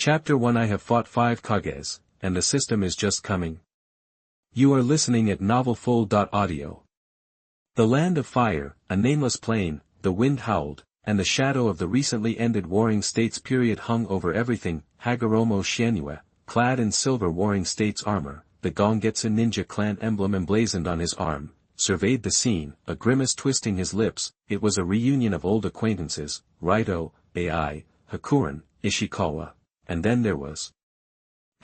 Chapter 1 I have fought 5 Kages, and the system is just coming. You are listening at novelfull.audio. The land of fire, a nameless plain, the wind howled, and the shadow of the recently ended Warring States period hung over everything. Hagoromo Shienue, clad in silver Warring States armor, the Gengetsu ninja clan emblem emblazoned on his arm, surveyed the scene, a grimace twisting his lips. It was a reunion of old acquaintances, Raito, Ai, Hakuren, Ishikawa. And then there was.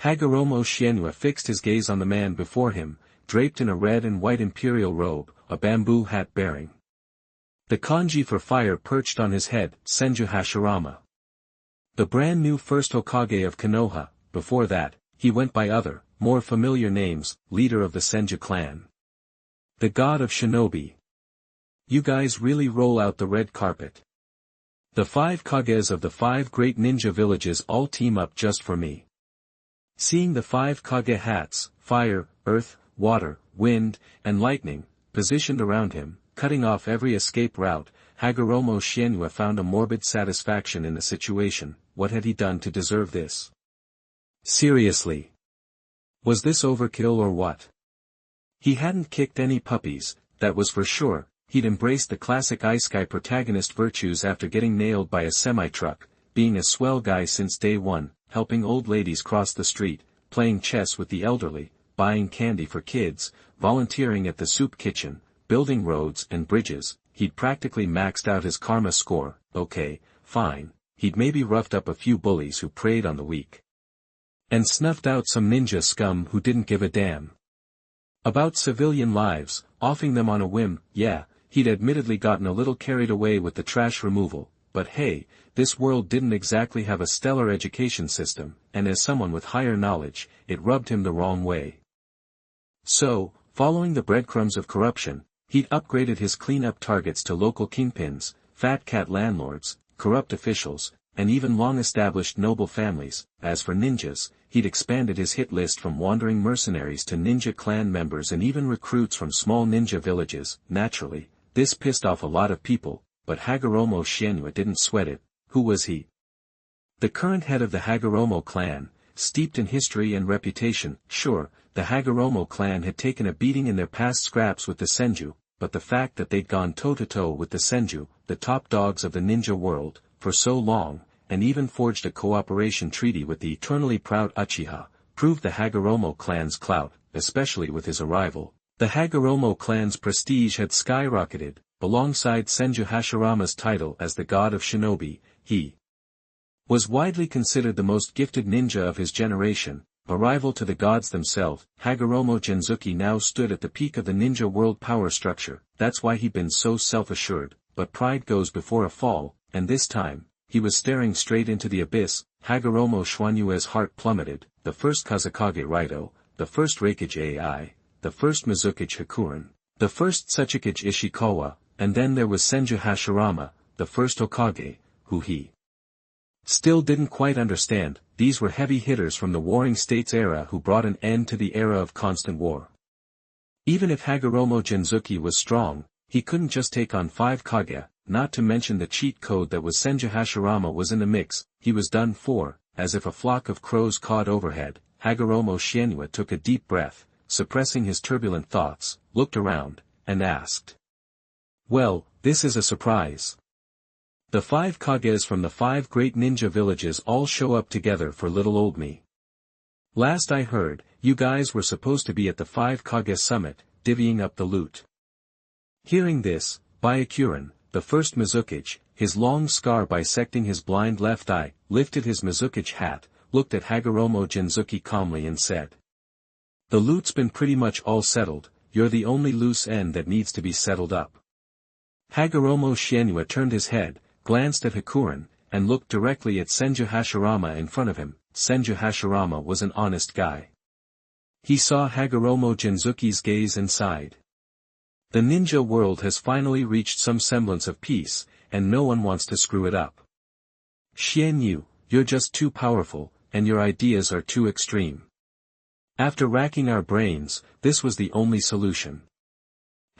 Hagoromo Shienue fixed his gaze on the man before him, draped in a red and white imperial robe, a bamboo hat bearing the kanji for fire perched on his head, Senju Hashirama. The brand new first Hokage of Konoha. Before that, he went by other, more familiar names, leader of the Senju clan. The god of shinobi. You guys really roll out the red carpet. The 5 Kages of the 5 great ninja villages all team up just for me. Seeing the 5 Kage hats, fire, earth, water, wind, and lightning, positioned around him, cutting off every escape route, Hagoromo Shienue found a morbid satisfaction in the situation. What had he done to deserve this? Seriously. Was this overkill or what? He hadn't kicked any puppies, that was for sure. He'd embraced the classic Isekai protagonist virtues after getting nailed by a semi-truck, being a swell guy since day one, helping old ladies cross the street, playing chess with the elderly, buying candy for kids, volunteering at the soup kitchen, building roads and bridges. He'd practically maxed out his karma score. Okay, fine, he'd maybe roughed up a few bullies who preyed on the weak. And snuffed out some ninja scum who didn't give a damn about civilian lives, offing them on a whim. Yeah, he'd admittedly gotten a little carried away with the trash removal, but hey, this world didn't exactly have a stellar education system, and as someone with higher knowledge, it rubbed him the wrong way. So, following the breadcrumbs of corruption, he'd upgraded his cleanup targets to local kingpins, fat cat landlords, corrupt officials, and even long-established noble families. As for ninjas, he'd expanded his hit list from wandering mercenaries to ninja clan members and even recruits from small ninja villages. Naturally, this pissed off a lot of people, but Hagoromo Shienue didn't sweat it. Who was he? The current head of the Hagoromo clan, steeped in history and reputation. Sure, the Hagoromo clan had taken a beating in their past scraps with the Senju, but the fact that they'd gone toe-to-toe with the Senju, the top dogs of the ninja world, for so long, and even forged a cooperation treaty with the eternally proud Uchiha, proved the Hagoromo clan's clout. Especially with his arrival, the Hagoromo clan's prestige had skyrocketed. Alongside Senju Hashirama's title as the god of shinobi, he was widely considered the most gifted ninja of his generation, a rival to the gods themselves. Hagoromo Gengetsu now stood at the peak of the ninja world power structure. That's why he'd been so self-assured, but pride goes before a fall, and this time, he was staring straight into the abyss. Hagoromo Shieneue's heart plummeted. The first Kazekage Raito, the first Raikage Ai, the first Mizukage Hakuren, the first Tsuchikage Ishikawa, and then there was Senju Hashirama, the first Hokage, who he still didn't quite understand. These were heavy hitters from the Warring States era who brought an end to the era of constant war. Even if Hagoromo Gengetsu was strong, he couldn't just take on 5 Kage, not to mention the cheat code that was Senju Hashirama was in the mix. He was done for. As if a flock of crows cawed overhead, Hagoromo Shienue took a deep breath, suppressing his turbulent thoughts, looked around, and asked. Well, this is a surprise. The 5 Kages from the 5 great ninja villages all show up together for little old me. Last I heard, you guys were supposed to be at the 5 Kage summit, divvying up the loot. Hearing this, Byakuren, the first Mizukage, his long scar bisecting his blind left eye, lifted his Mizukage hat, looked at Hagoromo Gengetsu calmly and said. The loot's been pretty much all settled. You're the only loose end that needs to be settled up. Hagoromo Shienue turned his head, glanced at Hakuren, and looked directly at Senju Hashirama in front of him. Senju Hashirama was an honest guy. He saw Hagoromo Gengetsu's gaze and sighed. The ninja world has finally reached some semblance of peace, and no one wants to screw it up. Shienue, you're just too powerful, and your ideas are too extreme. After racking our brains, this was the only solution.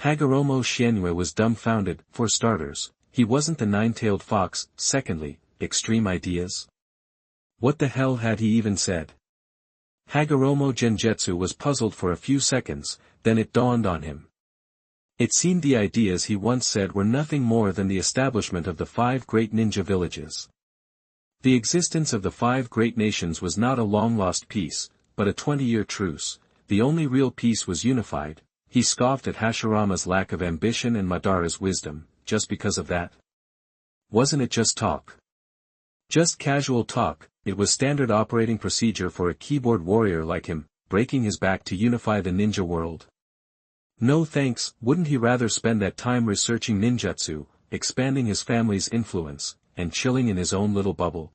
Hagoromo Shienue was dumbfounded. For starters, he wasn't the nine-tailed fox. Secondly, extreme ideas? What the hell had he even said? Hagoromo Gengetsu was puzzled for a few seconds, then it dawned on him. It seemed the ideas he once said were nothing more than the establishment of the 5 great ninja villages. The existence of the 5 great nations was not a long-lost peace, but a 20-year truce. The only real peace was unified. He scoffed at Hashirama's lack of ambition and Madara's wisdom, just because of that. Wasn't it just talk? Just casual talk. It was standard operating procedure for a keyboard warrior like him, breaking his back to unify the ninja world. No thanks. Wouldn't he rather spend that time researching ninjutsu, expanding his family's influence, and chilling in his own little bubble?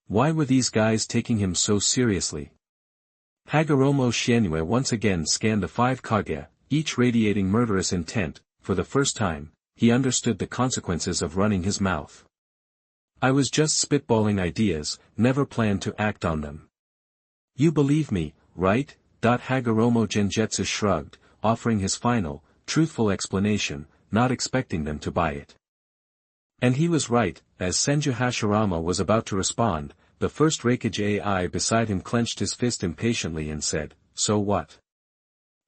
Why were these guys taking him so seriously? Hagoromo Shinue once again scanned the 5 Kage, each radiating murderous intent. For the first time, he understood the consequences of running his mouth. I was just spitballing ideas, never planned to act on them. You believe me, right? Hagoromo Gengetsu shrugged, offering his final, truthful explanation, not expecting them to buy it. And he was right. As Senju Hashirama was about to respond, the first Raikage AI beside him clenched his fist impatiently and said, "So what?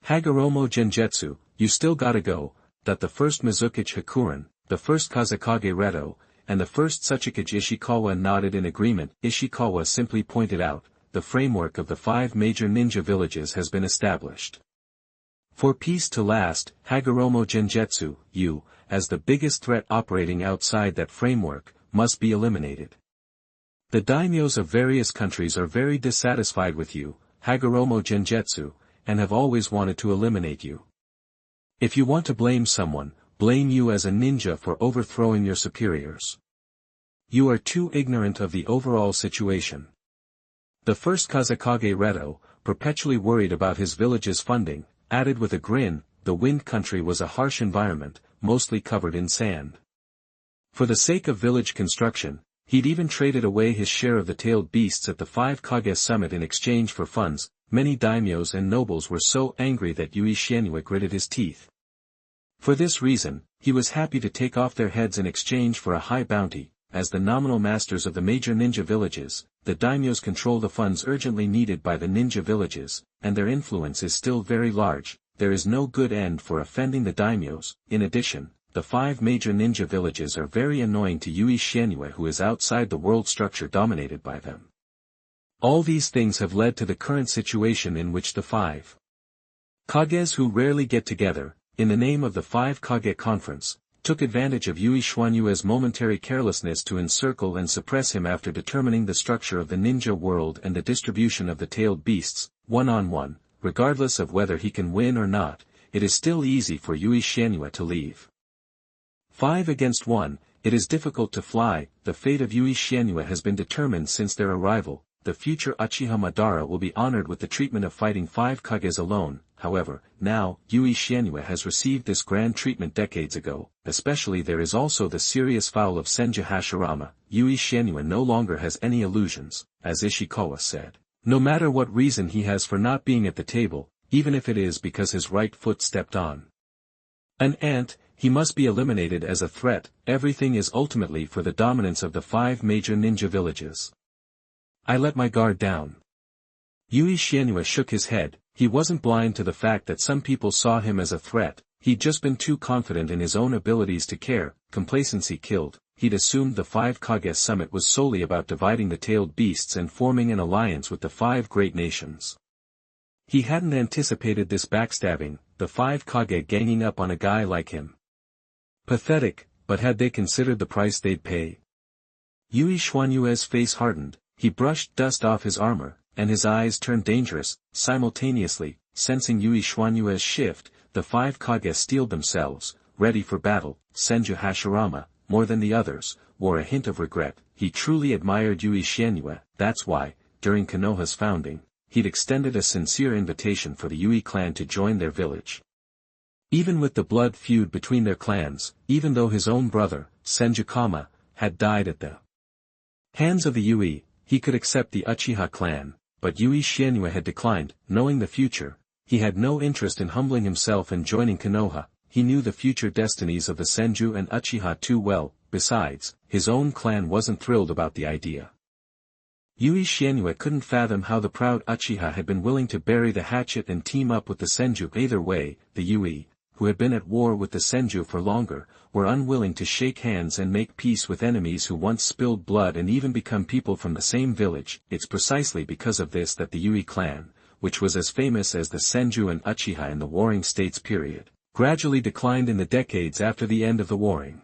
Hagoromo Gengetsu, you still gotta go." That the first Mizukage Hakuren, the first Kazekage Reto, and the first Tsuchikage Ishikawa nodded in agreement. Ishikawa simply pointed out, the framework of the 5 major ninja villages has been established. For peace to last, Hagoromo Gengetsu, you, as the biggest threat operating outside that framework, must be eliminated. The daimyos of various countries are very dissatisfied with you, Hagoromo Gengetsu, and have always wanted to eliminate you. If you want to blame someone, blame you as a ninja for overthrowing your superiors. You are too ignorant of the overall situation. The first Kazekage Reto, perpetually worried about his village's funding, added with a grin, the wind country was a harsh environment, mostly covered in sand. For the sake of village construction, he'd even traded away his share of the tailed beasts at the 5 Kages summit in exchange for funds. Many daimyos and nobles were so angry that Yui Shinue gritted his teeth. For this reason, he was happy to take off their heads in exchange for a high bounty. As the nominal masters of the major ninja villages, the daimyos control the funds urgently needed by the ninja villages, and their influence is still very large. There is no good end for offending the daimyos. In addition, the 5 major ninja villages are very annoying to Yui Shinue, who is outside the world structure dominated by them. All these things have led to the current situation in which the 5 Kages, who rarely get together, in the name of the 5 Kage Conference, took advantage of Yui Shuanyue's momentary carelessness to encircle and suppress him after determining the structure of the ninja world and the distribution of the tailed beasts. One-on-one, regardless of whether he can win or not, it is still easy for Yui Shinue to leave. 5 against 1, it is difficult to fly. The fate of Yui Shinue has been determined since their arrival. The future Uchiha Madara will be honored with the treatment of fighting 5 Kages alone. However, now, Yui Shinue has received this grand treatment decades ago. Especially there is also the serious foul of Senju Hashirama. Yui Shinue no longer has any illusions, as Ishikawa said. No matter what reason he has for not being at the table, even if it is because his right foot stepped on an ant, he must be eliminated as a threat. Everything is ultimately for the dominance of the 5 major ninja villages. I let my guard down. Yui Shinue shook his head. He wasn't blind to the fact that some people saw him as a threat. He'd just been too confident in his own abilities to care. Complacency killed. He'd assumed the 5 Kages summit was solely about dividing the tailed beasts and forming an alliance with the 5 great nations. He hadn't anticipated this backstabbing, the 5 Kage ganging up on a guy like him. Pathetic, but had they considered the price they'd pay? Yui Shuanyue's face hardened. He brushed dust off his armor, and his eyes turned dangerous. Simultaneously, sensing Yui Shuanyue's shift, the 5 Kages steeled themselves, ready for battle. Senju Hashirama, more than the others, wore a hint of regret. He truly admired Yui Shinue. That's why, during Konoha's founding, he'd extended a sincere invitation for the Yui clan to join their village. Even with the blood feud between their clans, even though his own brother, Senjukama, had died at the hands of the Yui, he could accept the Uchiha clan, but Yui Shinue had declined. Knowing the future, he had no interest in humbling himself and joining Konoha. He knew the future destinies of the Senju and Uchiha too well. Besides, his own clan wasn't thrilled about the idea. Yui Xianyu couldn't fathom how the proud Uchiha had been willing to bury the hatchet and team up with the Senju. Either way, the Yui, who had been at war with the Senju for longer, were unwilling to shake hands and make peace with enemies who once spilled blood and even become people from the same village. It's precisely because of this that the Yui clan, which was as famous as the Senju and Uchiha in the Warring States period, gradually declined in the decades after the end of the Warring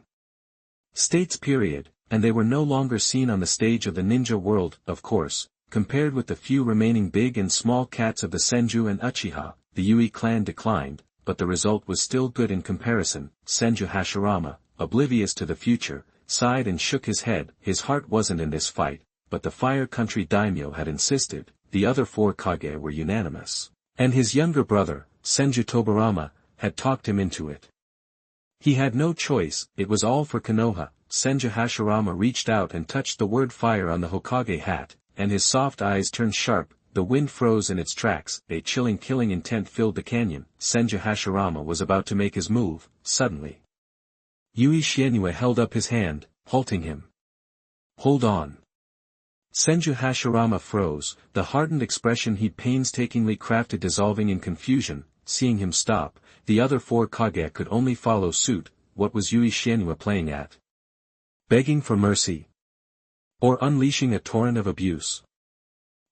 States period, and they were no longer seen on the stage of the ninja world. Of course, compared with the few remaining big and small cats of the Senju and Uchiha, the Yui clan declined, but the result was still good in comparison. Senju Hashirama, oblivious to the future, sighed and shook his head. His heart wasn't in this fight, but the Fire Country daimyo had insisted. The other 4 Kage were unanimous, and his younger brother, Senju Tobarama, had talked him into it. He had no choice. It was all for Konoha. Senju Hashirama reached out and touched the word fire on the Hokage hat, and his soft eyes turned sharp. The wind froze in its tracks. A chilling killing intent filled the canyon. Senju Hashirama was about to make his move. Suddenly, Yui Xianyu held up his hand, halting him. "Hold on." Senju Hashirama froze, the hardened expression he'd painstakingly crafted dissolving in confusion. Seeing him stop, the other 4 Kage could only follow suit. What was Yui Xianyu playing at? Begging for mercy? Or unleashing a torrent of abuse?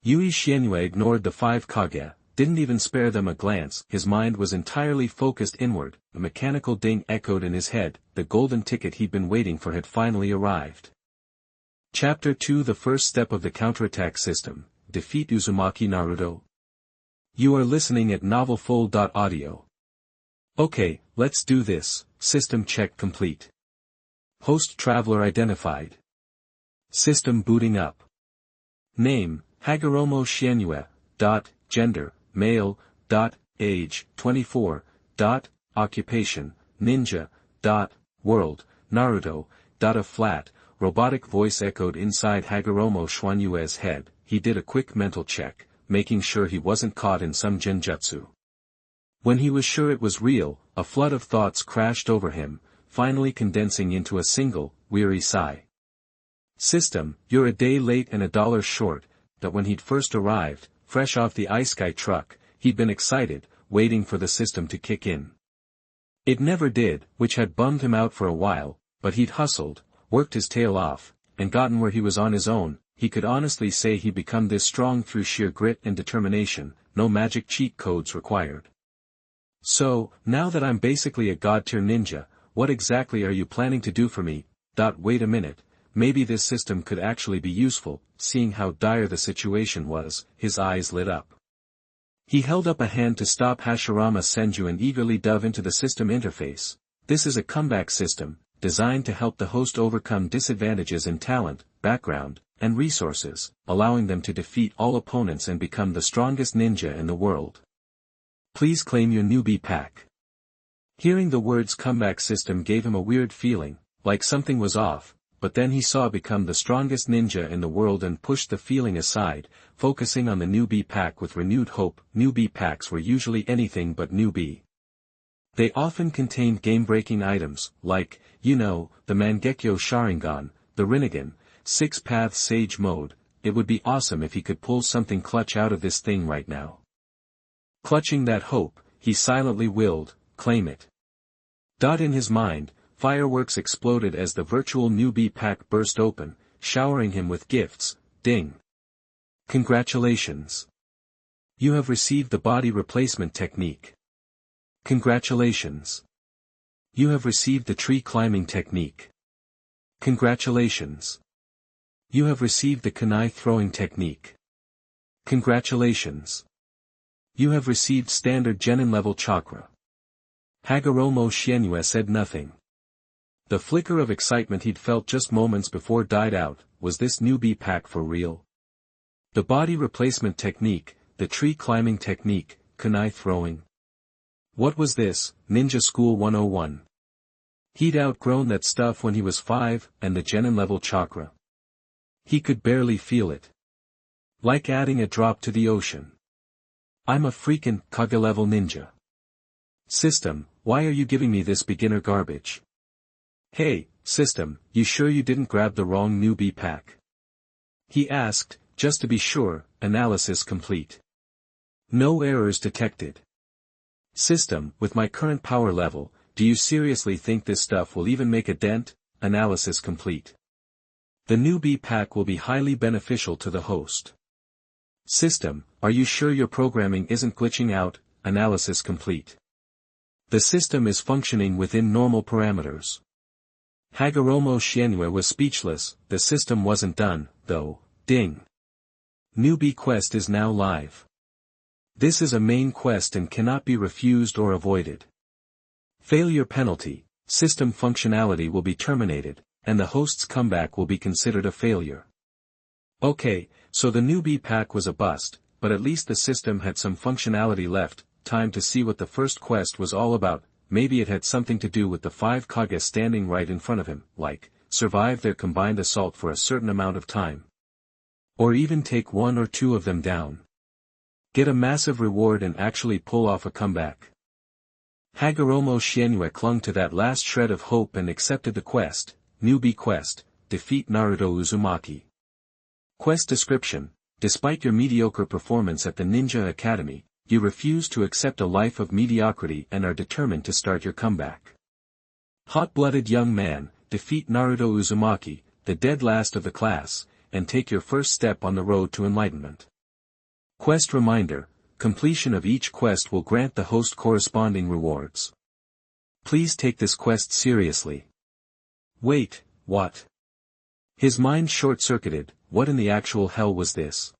Yui Xianyu ignored the 5 Kage, didn't even spare them a glance. His mind was entirely focused inward. A mechanical ding echoed in his head. The golden ticket he'd been waiting for had finally arrived. Chapter 2: The first step of the counterattack system. Defeat Uzumaki Naruto. You are listening at novelfull.audio. Okay, let's do this. System check complete. Host traveler identified. System booting up. Name, Hagoromo Xianyu. Gender, male. Age, 24. Occupation, ninja. World, Naruto. A flat, robotic voice echoed inside Hagoromo Xianyu's head. He did a quick mental check, making sure he wasn't caught in some genjutsu. When he was sure it was real, a flood of thoughts crashed over him, finally condensing into a single, weary sigh. System, you're a day late and $1 short. That when he'd first arrived, fresh off the Ice-Sky truck, he'd been excited, waiting for the system to kick in. It never did, which had bummed him out for a while, but he'd hustled, worked his tail off, and gotten where he was on his own. He could honestly say he'd become this strong through sheer grit and determination, no magic cheat codes required. So, now that I'm basically a god-tier ninja, what exactly are you planning to do for me? Wait a minute, maybe this system could actually be useful. Seeing how dire the situation was, his eyes lit up. He held up a hand to stop Hashirama Senju and eagerly dove into the system interface. This is a comeback system, designed to help the host overcome disadvantages in talent, background, and resources, allowing them to defeat all opponents and become the strongest ninja in the world. Please claim your newbie pack. Hearing the words comeback system gave him a weird feeling, like something was off, but then he saw become the strongest ninja in the world and pushed the feeling aside, focusing on the newbie pack with renewed hope. Newbie packs were usually anything but newbie. They often contained game-breaking items, like, the Mangekyo Sharingan, the Rinnegan, 6-Path Sage Mode. It would be awesome if he could pull something clutch out of this thing right now. Clutching that hope, he silently willed, claim it. In his mind, fireworks exploded as the virtual newbie pack burst open, showering him with gifts. Ding. Congratulations. You have received the body replacement technique. Congratulations. You have received the tree climbing technique. Congratulations. You have received the kunai throwing technique. Congratulations. You have received standard genin level chakra. Hagoromo Xianyu said nothing. The flicker of excitement he'd felt just moments before died out. Was this newbie pack for real? The body replacement technique, the tree climbing technique, kunai throwing. What was this? Ninja School 101. He'd outgrown that stuff when he was 5, and the genin level chakra. He could barely feel it. Like adding a drop to the ocean. I'm a freakin' Kage level ninja. System, why are you giving me this beginner garbage? Hey, system, you sure you didn't grab the wrong newbie pack? He asked, just to be sure, analysis complete. No errors detected. System, with my current power level, do you seriously think this stuff will even make a dent? Analysis complete. The newbie pack will be highly beneficial to the host. System, are you sure your programming isn't glitching out? Analysis complete. The system is functioning within normal parameters. Hagoromo Shienue was speechless, the system wasn't done, though. Ding. Newbie quest is now live. This is a main quest and cannot be refused or avoided. Failure penalty, system functionality will be terminated, and the host's comeback will be considered a failure. Okay, so the newbie pack was a bust, but at least the system had some functionality left. Time to see what the first quest was all about. Maybe it had something to do with the 5 Kages standing right in front of him, like, survive their combined assault for a certain amount of time. Or even take 1 or 2 of them down. Get a massive reward and actually pull off a comeback. Hagoromo Shienue clung to that last shred of hope and accepted the quest. Newbie quest, defeat Naruto Uzumaki. Quest description, despite your mediocre performance at the Ninja Academy, you refuse to accept a life of mediocrity and are determined to start your comeback. Hot-blooded young man, defeat Naruto Uzumaki, the dead last of the class, and take your first step on the road to enlightenment. Quest reminder, completion of each quest will grant the host corresponding rewards. Please take this quest seriously. Wait, what? His mind short-circuited, what in the actual hell was this?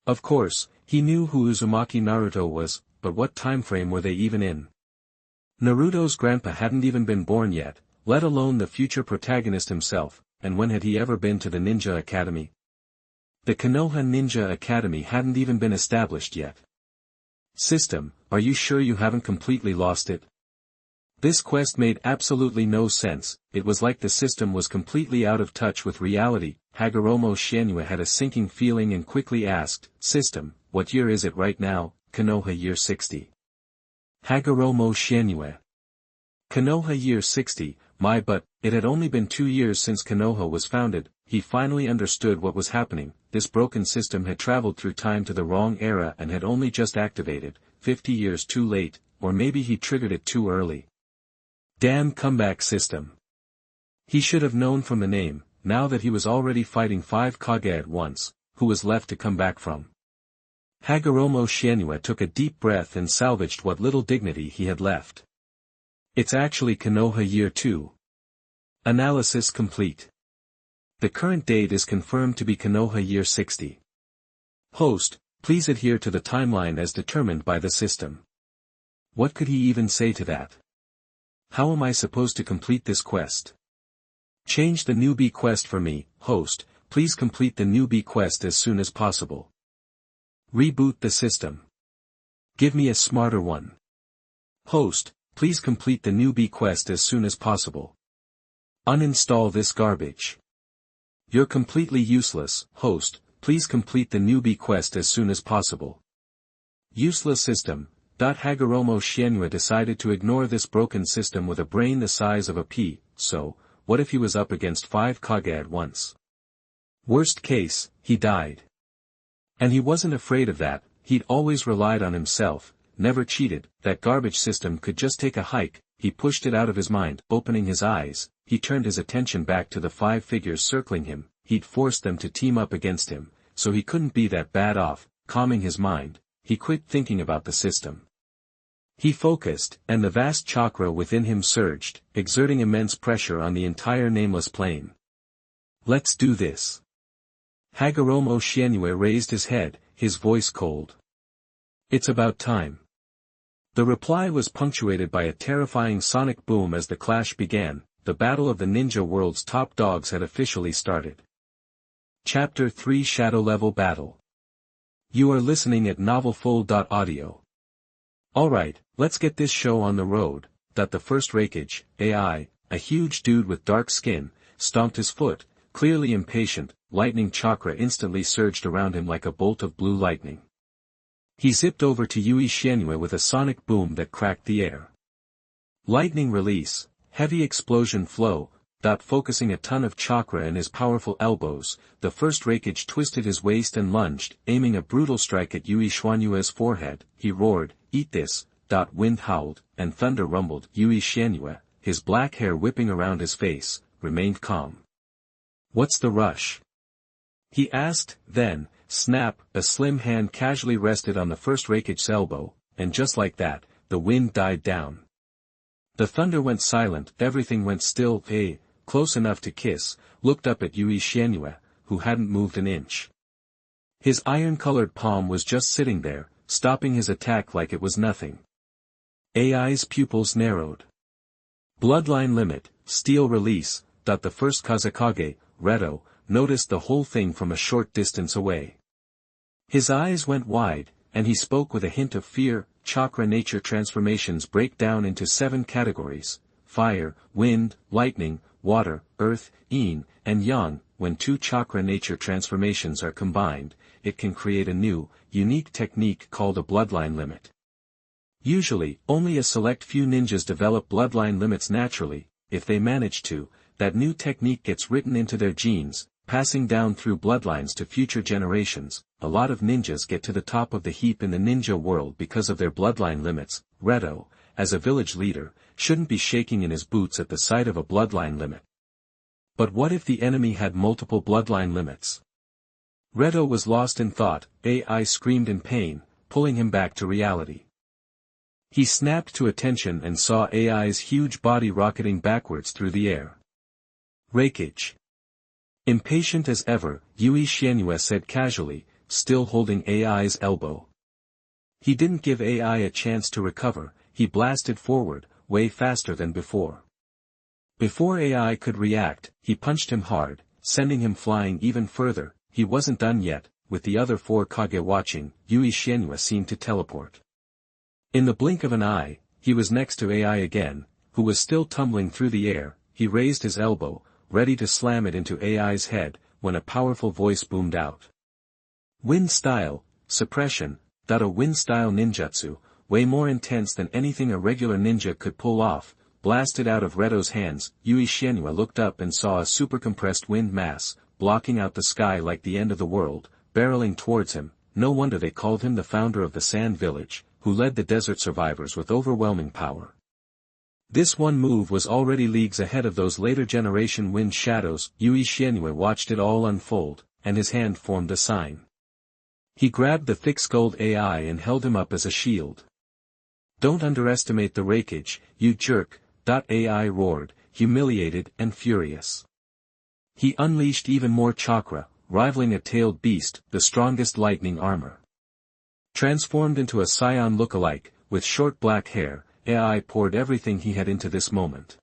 Of course, he knew who Uzumaki Naruto was, but what timeframe were they even in? Naruto's grandpa hadn't even been born yet, let alone the future protagonist himself, and when had he ever been to the Ninja Academy? The Konoha Ninja Academy hadn't even been established yet. System, are you sure you haven't completely lost it? This quest made absolutely no sense, it was like the system was completely out of touch with reality. Hagoromo Shienue had a sinking feeling and quickly asked, System, what year is it right now? Konoha year 60. Hagoromo Shienue. Konoha year 60, but, it had only been 2 years since Konoha was founded. He finally understood what was happening. This broken system had traveled through time to the wrong era and had only just activated, 50 years too late, or maybe he triggered it too early. Damn comeback system. He should have known from the name, now that he was already fighting 5 Kage at once, who was left to come back from. Hagoromo Shienue took a deep breath and salvaged what little dignity he had left. It's actually Konoha year 2. Analysis complete. The current date is confirmed to be Konoha year 60. Host, please adhere to the timeline as determined by the system. What could he even say to that? How am I supposed to complete this quest? Change the newbie quest for me, host, please complete the newbie quest as soon as possible. Reboot the system. Give me a smarter one. Host, please complete the newbie quest as soon as possible. Uninstall this garbage. You're completely useless, host, please complete the newbie quest as soon as possible. Useless system. Hagoromo Shienue decided to ignore this broken system with a brain the size of a pea, so, what if he was up against 5 Kage at once? Worst case, he died. And he wasn't afraid of that, he'd always relied on himself, never cheated. That garbage system could just take a hike. He pushed it out of his mind. Opening his eyes, he turned his attention back to the 5 figures circling him. He'd forced them to team up against him, so he couldn't be that bad off. Calming his mind, he quit thinking about the system. He focused, and the vast chakra within him surged, exerting immense pressure on the entire nameless plane. Let's do this. Hagoromo Shienue raised his head, his voice cold. It's about time. The reply was punctuated by a terrifying sonic boom as the clash began. The battle of the ninja world's top dogs had officially started. Chapter 3 Shadow Level Battle. You are listening at novelfull.audio. Alright, let's get this show on the road. The first Rakage, AI, a huge dude with dark skin, stomped his foot, clearly impatient. Lightning chakra instantly surged around him like a bolt of blue lightning. He zipped over to Yui Shienue with a sonic boom that cracked the air. Lightning release, heavy explosion flow, Focusing a ton of chakra in his powerful elbows, the first Raikage twisted his waist and lunged, aiming a brutal strike at Yui Xuanyue's forehead. He roared, "Eat this!" Wind howled, and thunder rumbled. Yui Xuanyue, his black hair whipping around his face, remained calm. "What's the rush?" he asked. Then, snap, a slim hand casually rested on the first Raikage's elbow, and just like that, the wind died down. The thunder went silent, everything went still. Close enough to kiss, looked up at Yui Xuanyue, who hadn't moved an inch. His iron-colored palm was just sitting there, stopping his attack like it was nothing. AI's pupils narrowed. Bloodline limit, steel release. The first Kazekage, Reto, noticed the whole thing from a short distance away. His eyes went wide, and he spoke with a hint of fear. Chakra nature transformations break down into 7 categories: fire, wind, lightning, water, earth, yin, and yang. When 2 chakra nature transformations are combined, it can create a new, unique technique called a bloodline limit. Usually, only a select few ninjas develop bloodline limits naturally. If they manage to, that new technique gets written into their genes, passing down through bloodlines to future generations. A lot of ninjas get to the top of the heap in the ninja world because of their bloodline limits. Reto, as a village leader, shouldn't be shaking in his boots at the sight of a bloodline limit. But what if the enemy had multiple bloodline limits? Reto was lost in thought. AI screamed in pain, pulling him back to reality. He snapped to attention and saw AI's huge body rocketing backwards through the air. Raikage. Impatient as ever, Yui Xuanyue said casually, still holding AI's elbow. He didn't give AI a chance to recover. He blasted forward, way faster than before. Before AI could react, he punched him hard, sending him flying even further. He wasn't done yet. With the other 4 Kage watching, Yui Xuanyue seemed to teleport. In the blink of an eye, he was next to AI again, who was still tumbling through the air. He raised his elbow, ready to slam it into AI's head, when a powerful voice boomed out. Wind style, suppression. A wind style ninjutsu, way more intense than anything a regular ninja could pull off, blasted out of Reto's hands. Yui Xuanyue looked up and saw a supercompressed wind mass, blocking out the sky like the end of the world, barreling towards him. No wonder they called him the founder of the Sand Village, who led the desert survivors with overwhelming power. This one move was already leagues ahead of those later generation wind shadows. Yui Xuanyue watched it all unfold, and his hand formed a sign. He grabbed the thick-skulled AI and held him up as a shield. "Don't underestimate the Raikage, you jerk!" AI roared, humiliated and furious. He unleashed even more chakra, rivaling a tailed beast, the strongest lightning armor. Transformed into a scion look-alike, with short black hair, AI poured everything he had into this moment.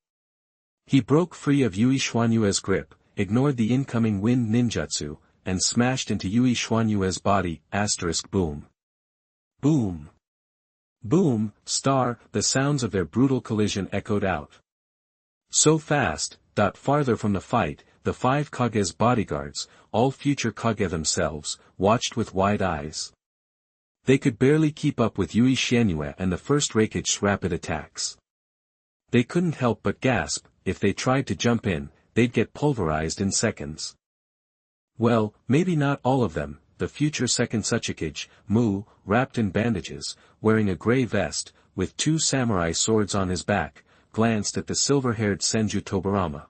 He broke free of Yui Xuanyue's grip, ignored the incoming wind ninjutsu, and smashed into Yui Xuanyue's body. Boom. Boom. Boom, the sounds of their brutal collision echoed out. So fast, farther from the fight, the 5 Kage's bodyguards, all future Kage themselves, watched with wide eyes. They could barely keep up with Yui Xuanyue and the first Raikage's rapid attacks. They couldn't help but gasp. If they tried to jump in, they'd get pulverized in seconds. Well, maybe not all of them. The future second Tsuchikage, Mu, wrapped in bandages, wearing a gray vest, with 2 samurai swords on his back, glanced at the silver-haired Senju Tobarama.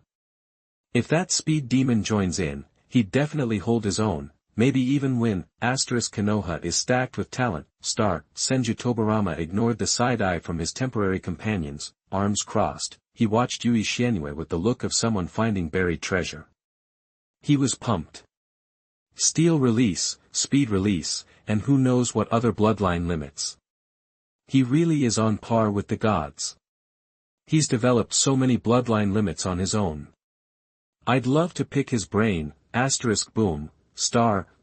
If that speed demon joins in, he'd definitely hold his own, maybe even win. Konoha is stacked with talent. Senju Tobarama ignored the side-eye from his temporary companions, arms crossed. He watched Yui Xuanyue with the look of someone finding buried treasure. He was pumped. Steel release, speed release, and who knows what other bloodline limits. He really is on par with the gods. He's developed so many bloodline limits on his own. I'd love to pick his brain. Boom.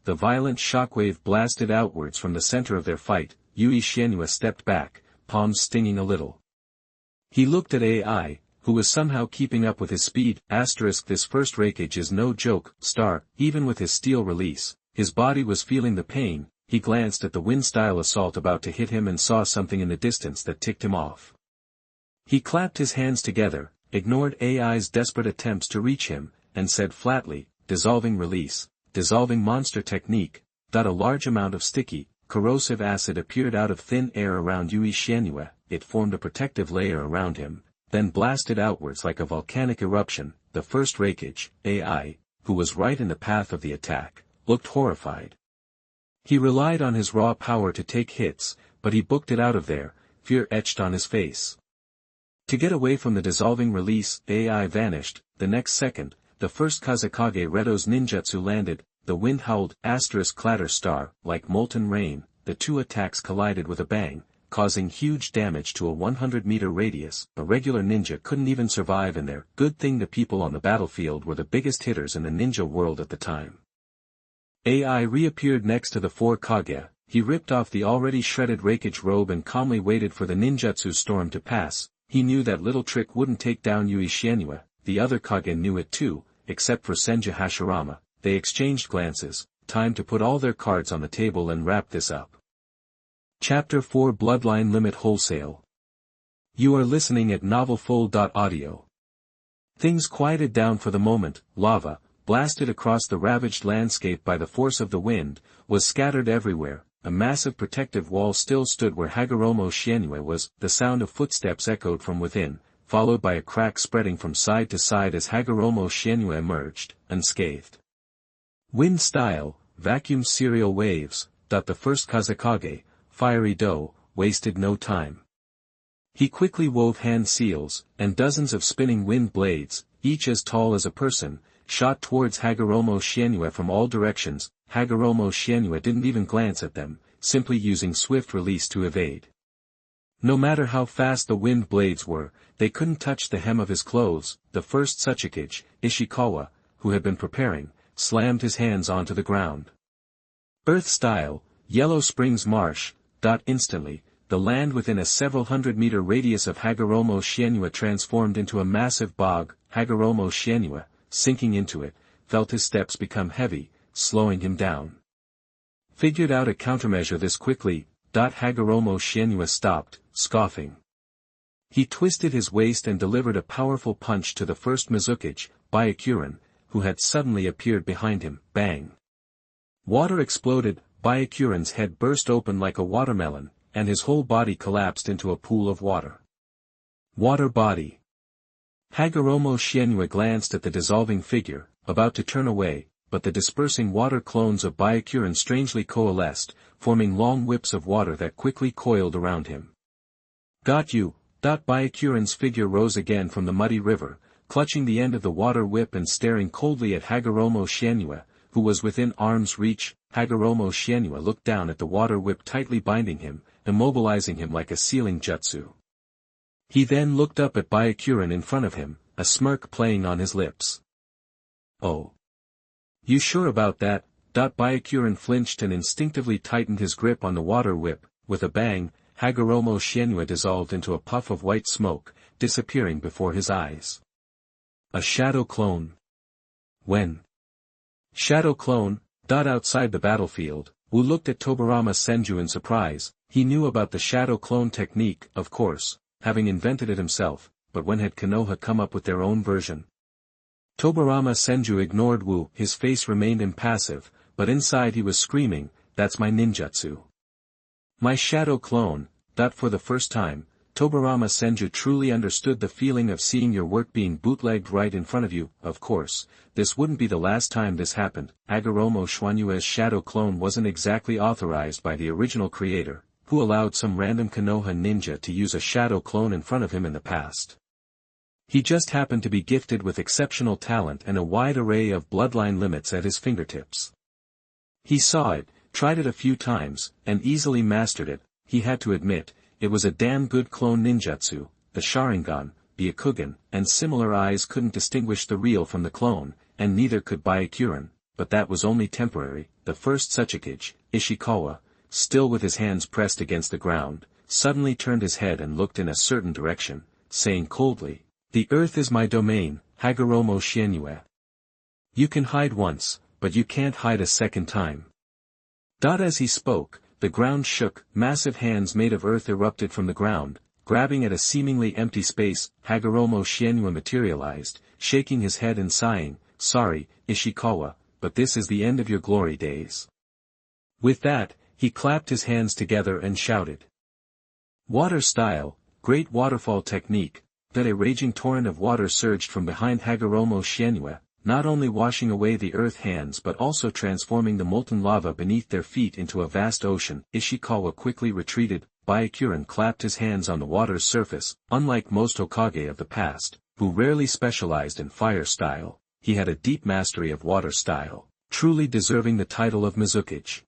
The violent shockwave blasted outwards from the center of their fight. Yui Xuanyue stepped back, palms stinging a little. He looked at AI, who was somehow keeping up with his speed. This first Raikage is no joke. Even with his steel release, his body was feeling the pain. He glanced at the wind-style assault about to hit him and saw something in the distance that ticked him off. He clapped his hands together, ignored AI's desperate attempts to reach him, and said flatly, dissolving release, dissolving monster technique. A large amount of sticky, corrosive acid appeared out of thin air around Yui Xianyu. It formed a protective layer around him, then blasted outwards like a volcanic eruption. The first Kages, AI, who was right in the path of the attack, looked horrified. He relied on his raw power to take hits, but he booked it out of there, fear etched on his face. To get away from the dissolving release, AI vanished. The next second, the first Kazekage Reto's ninjutsu landed. The wind howled, clatter star, like molten rain. The two attacks collided with a bang, causing huge damage to a 100-meter radius. A regular ninja couldn't even survive in there. Good thing the people on the battlefield were the biggest hitters in the ninja world at the time. AI reappeared next to the four Kage. He ripped off the already shredded Kages robe and calmly waited for the ninjutsu storm to pass. He knew that little trick wouldn't take down Yui Xianyu. The other Kage knew it too, except for Senju Hashirama. They exchanged glances. Time to put all their cards on the table and wrap this up. Chapter 4 Bloodline Limit Wholesale. You are listening at novelfull.audio. Things quieted down for the moment. Lava, blasted across the ravaged landscape by the force of the wind, was scattered everywhere. A massive protective wall still stood where Hagoromo Xianyu was. The sound of footsteps echoed from within, followed by a crack spreading from side to side as Hagoromo Xianyu emerged, unscathed. Wind style, vacuum serial waves. The first Kazekage, Fiery Dough, wasted no time. He quickly wove hand seals, and dozens of spinning wind blades, each as tall as a person, shot towards Hagoromo Xianyu from all directions. Hagoromo Xianyu didn't even glance at them, simply using swift release to evade. No matter how fast the wind blades were, they couldn't touch the hem of his clothes. The first Tsuchikage, Ishikawa, who had been preparing, slammed his hands onto the ground. Earth style, Yellow Springs Marsh. Instantly, the land within a several 100-meter radius of Hagoromo Xianyu transformed into a massive bog. Hagoromo Xianyu, sinking into it, felt his steps become heavy, slowing him down. Figured out a countermeasure this quickly. Hagoromo Xianyu stopped, scoffing. He twisted his waist and delivered a powerful punch to the first Mizukage, Byakuren, who had suddenly appeared behind him. Bang! Water exploded. Byakuren's head burst open like a watermelon, and his whole body collapsed into a pool of water. Water body. Hagoromo Xianyu glanced at the dissolving figure, about to turn away, but the dispersing water clones of Byakuren strangely coalesced, forming long whips of water that quickly coiled around him. Got you. Byakuren's figure rose again from the muddy river, clutching the end of the water whip and staring coldly at Hagoromo Xianyu, who was within arm's reach. Hagoromo Xianyu looked down at the water whip tightly binding him, immobilizing him like a sealing jutsu. He then looked up at Byakuren in front of him, a smirk playing on his lips. Oh. You sure about that? Byakuren flinched and instinctively tightened his grip on the water whip. With a bang, Hagoromo Xianyu dissolved into a puff of white smoke, disappearing before his eyes. A shadow clone. When? Shadow clone. Outside the battlefield, Wu looked at Tobirama Senju in surprise. He knew about the shadow clone technique, of course, having invented it himself, but when had Konoha come up with their own version? Tobirama Senju ignored Wu. His face remained impassive, but inside he was screaming, "That's my ninjutsu. My shadow clone." For the first time, Tobirama Senju truly understood the feeling of seeing your work being bootlegged right in front of you. Of course, this wouldn't be the last time this happened. Hagoromo Xianyu's shadow clone wasn't exactly authorized by the original creator, who allowed some random Konoha ninja to use a shadow clone in front of him in the past. He just happened to be gifted with exceptional talent and a wide array of bloodline limits at his fingertips. He saw it, tried it a few times, and easily mastered it. He had to admit, it was a damn good clone ninjutsu. The Sharingan, Byakugan, and similar eyes couldn't distinguish the real from the clone, and neither could Byakuren, but that was only temporary. The first Tsuchikage, Ishikawa, still with his hands pressed against the ground, suddenly turned his head and looked in a certain direction, saying coldly, "The earth is my domain, Hagoromo Xianyu. You can hide once, but you can't hide a second time." As he spoke, the ground shook. Massive hands made of earth erupted from the ground, grabbing at a seemingly empty space. Hagoromo Shienua materialized, shaking his head and sighing, "Sorry, Ishikawa, but this is the end of your glory days." With that, he clapped his hands together and shouted. Water style, great waterfall technique. That a raging torrent of water surged from behind Hagoromo Shienua, not only washing away the earth hands but also transforming the molten lava beneath their feet into a vast ocean. Ishikawa quickly retreated. Byakuren clapped his hands on the water's surface. Unlike most Hokage of the past, who rarely specialized in fire style, he had a deep mastery of water style, truly deserving the title of Mizukage.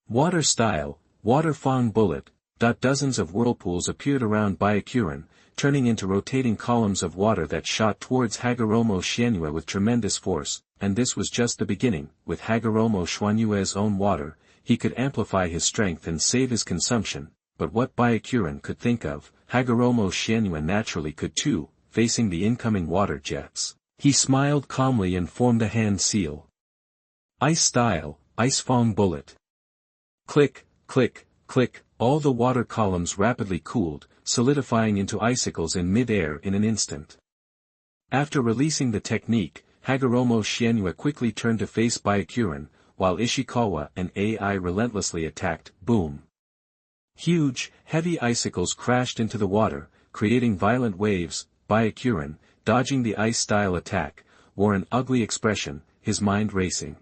Water style, water fang bullet. Dozens of whirlpools appeared around Byakuren, turning into rotating columns of water that shot towards Hagoromo Shienua with tremendous force, and this was just the beginning. With Hagoromo Shianua's own water, he could amplify his strength and save his consumption, but what Byakuren could think of, Hagoromo Shienua naturally could too. Facing the incoming water jets, he smiled calmly and formed a hand seal. Ice style, ice fang bullet. Click, click, click, all the water columns rapidly cooled, solidifying into icicles in mid-air in an instant. After releasing the technique, Hagoromo Shienua quickly turned to face Byakuren, while Ishikawa and AI relentlessly attacked. Boom! Huge, heavy icicles crashed into the water, creating violent waves. Byakuren, dodging the ice-style attack, wore an ugly expression, his mind racing.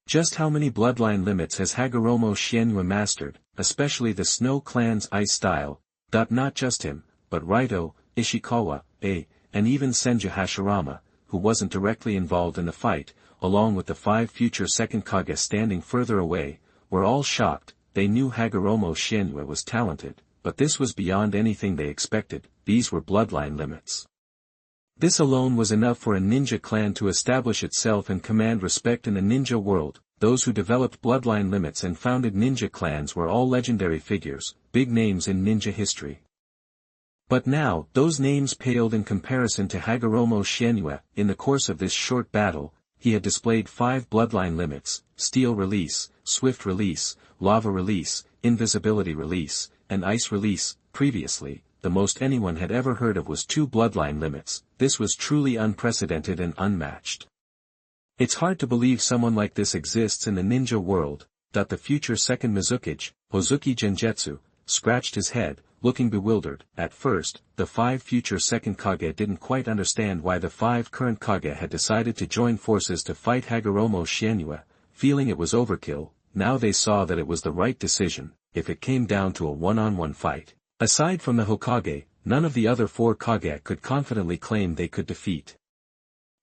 Just how many bloodline limits has Hagoromo Shienua mastered, especially the Snow Clan's ice style? Not just him, but Raito, Ishikawa, and even Senju Hashirama, who wasn't directly involved in the fight, along with the 5 future second Kage standing further away, were all shocked. They knew Hagoromo Shienua was talented, but this was beyond anything they expected. These were bloodline limits. This alone was enough for a ninja clan to establish itself and command respect in the ninja world. Those who developed bloodline limits and founded ninja clans were all legendary figures, big names in ninja history. But now, those names paled in comparison to Hagoromo Shienua. In the course of this short battle, he had displayed 5 bloodline limits: steel release, swift release, lava release, invisibility release, and ice release. Previously, the most anyone had ever heard of was 2 bloodline limits. This was truly unprecedented and unmatched. It's hard to believe someone like this exists in the ninja world. The future second Mizukage, Uzumaki Gengetsu, scratched his head, looking bewildered. At first, the 5 future second Kage didn't quite understand why the 5 current Kage had decided to join forces to fight Hagoromo Shienua, feeling it was overkill. Now they saw that it was the right decision, if it came down to a one-on-one fight. Aside from the Hokage, none of the other 4 Kage could confidently claim they could defeat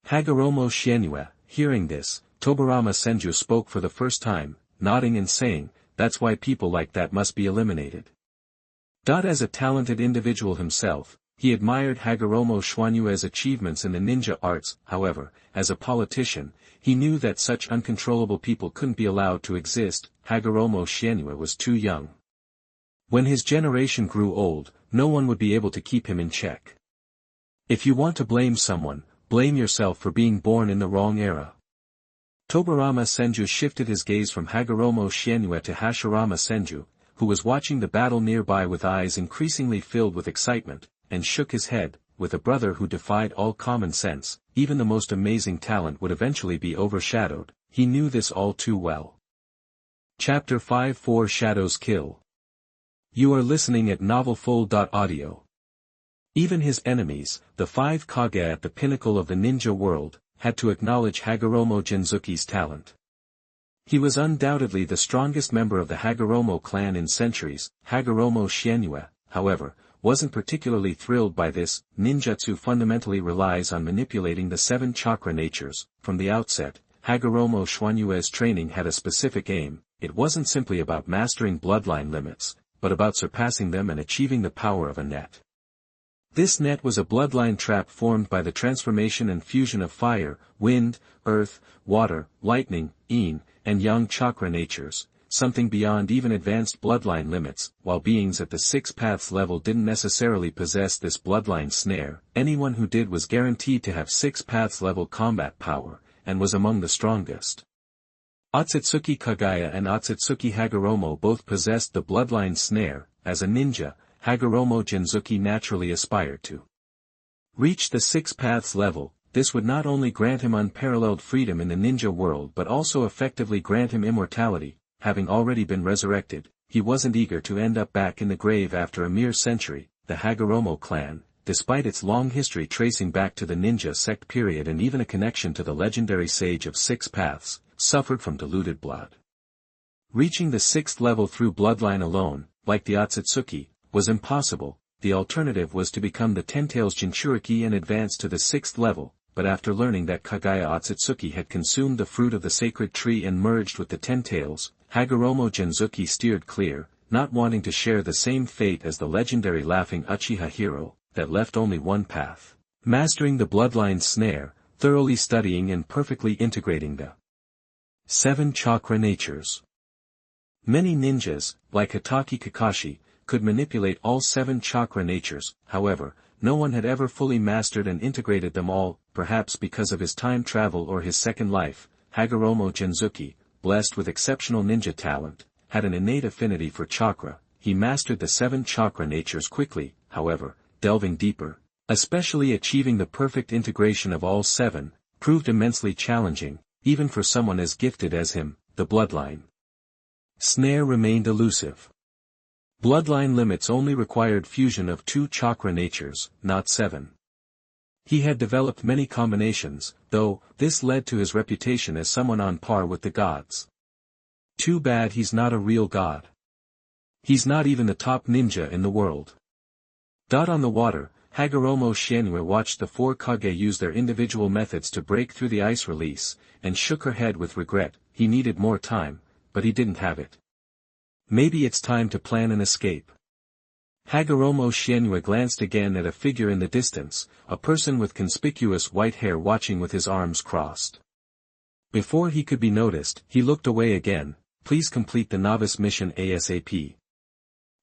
Hagoromo Shienua. Hearing this, Tobirama Senju spoke for the first time, nodding and saying, "That's why people like that must be eliminated." As a talented individual himself, he admired Hagoromo Shianua's achievements in the ninja arts. However, as a politician, he knew that such uncontrollable people couldn't be allowed to exist. Hagoromo Shienua was too young. When his generation grew old, no one would be able to keep him in check. If you want to blame someone, blame yourself for being born in the wrong era. Tobirama Senju shifted his gaze from Hagoromo Shienua to Hashirama Senju, who was watching the battle nearby with eyes increasingly filled with excitement, and shook his head. With a brother who defied all common sense, even the most amazing talent would eventually be overshadowed. He knew this all too well. Chapter 5 4 Shadows Kill. You are listening at novelfull.audio. Even his enemies, the 5 Kage at the pinnacle of the ninja world, had to acknowledge Hagoromo Genzuki's talent. He was undoubtedly the strongest member of the Hagoromo clan in centuries. Hagoromo Shienua, however, wasn't particularly thrilled by this. Ninjutsu fundamentally relies on manipulating the 7 chakra natures. From the outset, Hagoromo Shianua's training had a specific aim. It wasn't simply about mastering bloodline limits, but about surpassing them and achieving the power of a net. This net was a bloodline trap formed by the transformation and fusion of fire, wind, earth, water, lightning, yin, and yang chakra natures, something beyond even advanced bloodline limits. While beings at the 6 paths level didn't necessarily possess this bloodline snare, anyone who did was guaranteed to have 6 paths level combat power, and was among the strongest. Otsutsuki Kagaya and Otsutsuki Hagoromo both possessed the bloodline snare. As a ninja, Hagoromo Gengetsu naturally aspired to reach the 6 paths level. This would not only grant him unparalleled freedom in the ninja world but also effectively grant him immortality. Having already been resurrected, he wasn't eager to end up back in the grave after a mere century. The Hagoromo clan, despite its long history tracing back to the ninja sect period and even a connection to the legendary Sage of 6 Paths, suffered from diluted blood. Reaching the 6th level through bloodline alone, like the Otsutsuki, was impossible. The alternative was to become the Ten-Tails Jinchuriki and advance to the 6th level, but after learning that Kagaya Otsutsuki had consumed the fruit of the sacred tree and merged with the Ten-Tails, Hagoromo Gengetsu steered clear, not wanting to share the same fate as the legendary Laughing Uchiha hero, that left only one path: mastering the bloodline snare, thoroughly studying and perfectly integrating the 7 chakra natures. Many ninjas, like Hatake Kakashi, could manipulate all 7 chakra natures. However, no one had ever fully mastered and integrated them all, perhaps because of his time travel or his second life. Hagoromo Gengetsu, blessed with exceptional ninja talent, had an innate affinity for chakra. He mastered the 7 chakra natures quickly. However, delving deeper, especially achieving the perfect integration of all 7, proved immensely challenging, even for someone as gifted as him. The bloodline snare remained elusive. Bloodline limits only required fusion of 2 chakra natures, not 7. He had developed many combinations, though. This led to his reputation as someone on par with the gods. Too bad he's not a real god. He's not even the top ninja in the world. On the water, Hagoromo Shinue watched the 4 Kage use their individual methods to break through the ice release, and shook her head with regret. He needed more time, but he didn't have it. Maybe it's time to plan an escape. Hagoromo Shinue glanced again at a figure in the distance, a person with conspicuous white hair watching with his arms crossed. Before he could be noticed, he looked away again. Please complete the novice mission ASAP.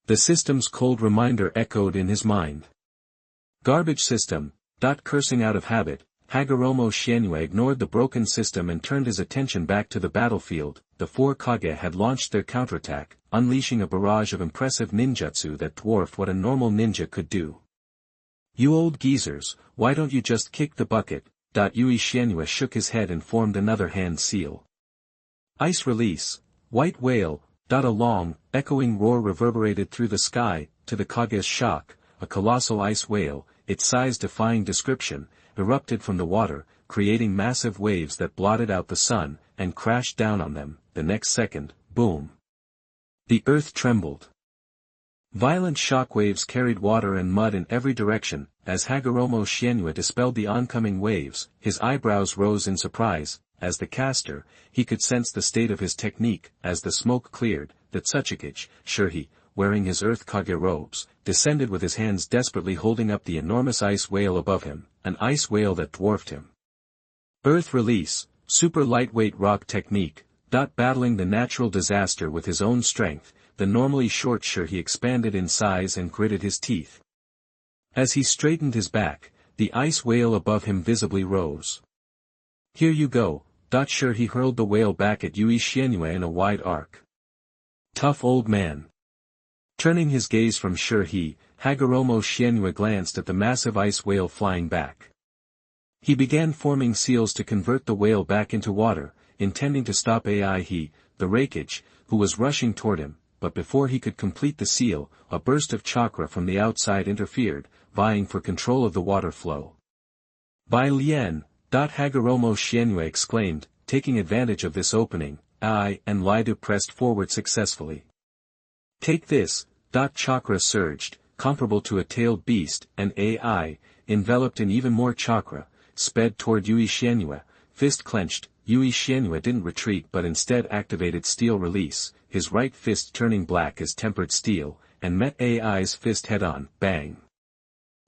The system's cold reminder echoed in his mind. Garbage system. Cursing out of habit, Hagoromo Shinue ignored the broken system and turned his attention back to the battlefield. The 4 Kage had launched their counterattack, unleashing a barrage of impressive ninjutsu that dwarfed what a normal ninja could do. You old geezers, why don't you just kick the bucket? Yui Shinue shook his head and formed another hand seal. Ice release. White whale. A long, echoing roar reverberated through the sky. To the Kage's shock, a colossal ice whale, its size defying description, erupted from the water, creating massive waves that blotted out the sun, and crashed down on them. The next second, boom. The earth trembled. Violent shockwaves carried water and mud in every direction. As Hagoromo Shinue dispelled the oncoming waves, his eyebrows rose in surprise. As the caster, he could sense the state of his technique. As the smoke cleared, the Tsuchikage, Shurhi, wearing his Earth Kage robes, descended with his hands desperately holding up the enormous ice whale above him, an ice whale that dwarfed him. Earth release, super lightweight rock technique. Battling the natural disaster with his own strength, the normally short Shurhi expanded in size and gritted his teeth. As he straightened his back, the ice whale above him visibly rose. Here you go. Shurhi hurled the whale back at Yui Shinue in a wide arc. Tough old man. Turning his gaze from Shurhi, Hagoromo Shinue glanced at the massive ice whale flying back. He began forming seals to convert the whale back into water, intending to stop the Rakage, who was rushing toward him, but before he could complete the seal, a burst of chakra from the outside interfered, vying for control of the water flow. Bai Lien! Hagoromo Shinue exclaimed, taking advantage of this opening. Ai and Lidu pressed forward successfully. Take this! Chakra surged, comparable to a tailed beast, and Ai, enveloped in even more chakra, sped toward Yui Shinue, fist clenched. Yui Shinue didn't retreat but instead activated steel release, his right fist turning black as tempered steel, and met Ai's fist head-on. Bang!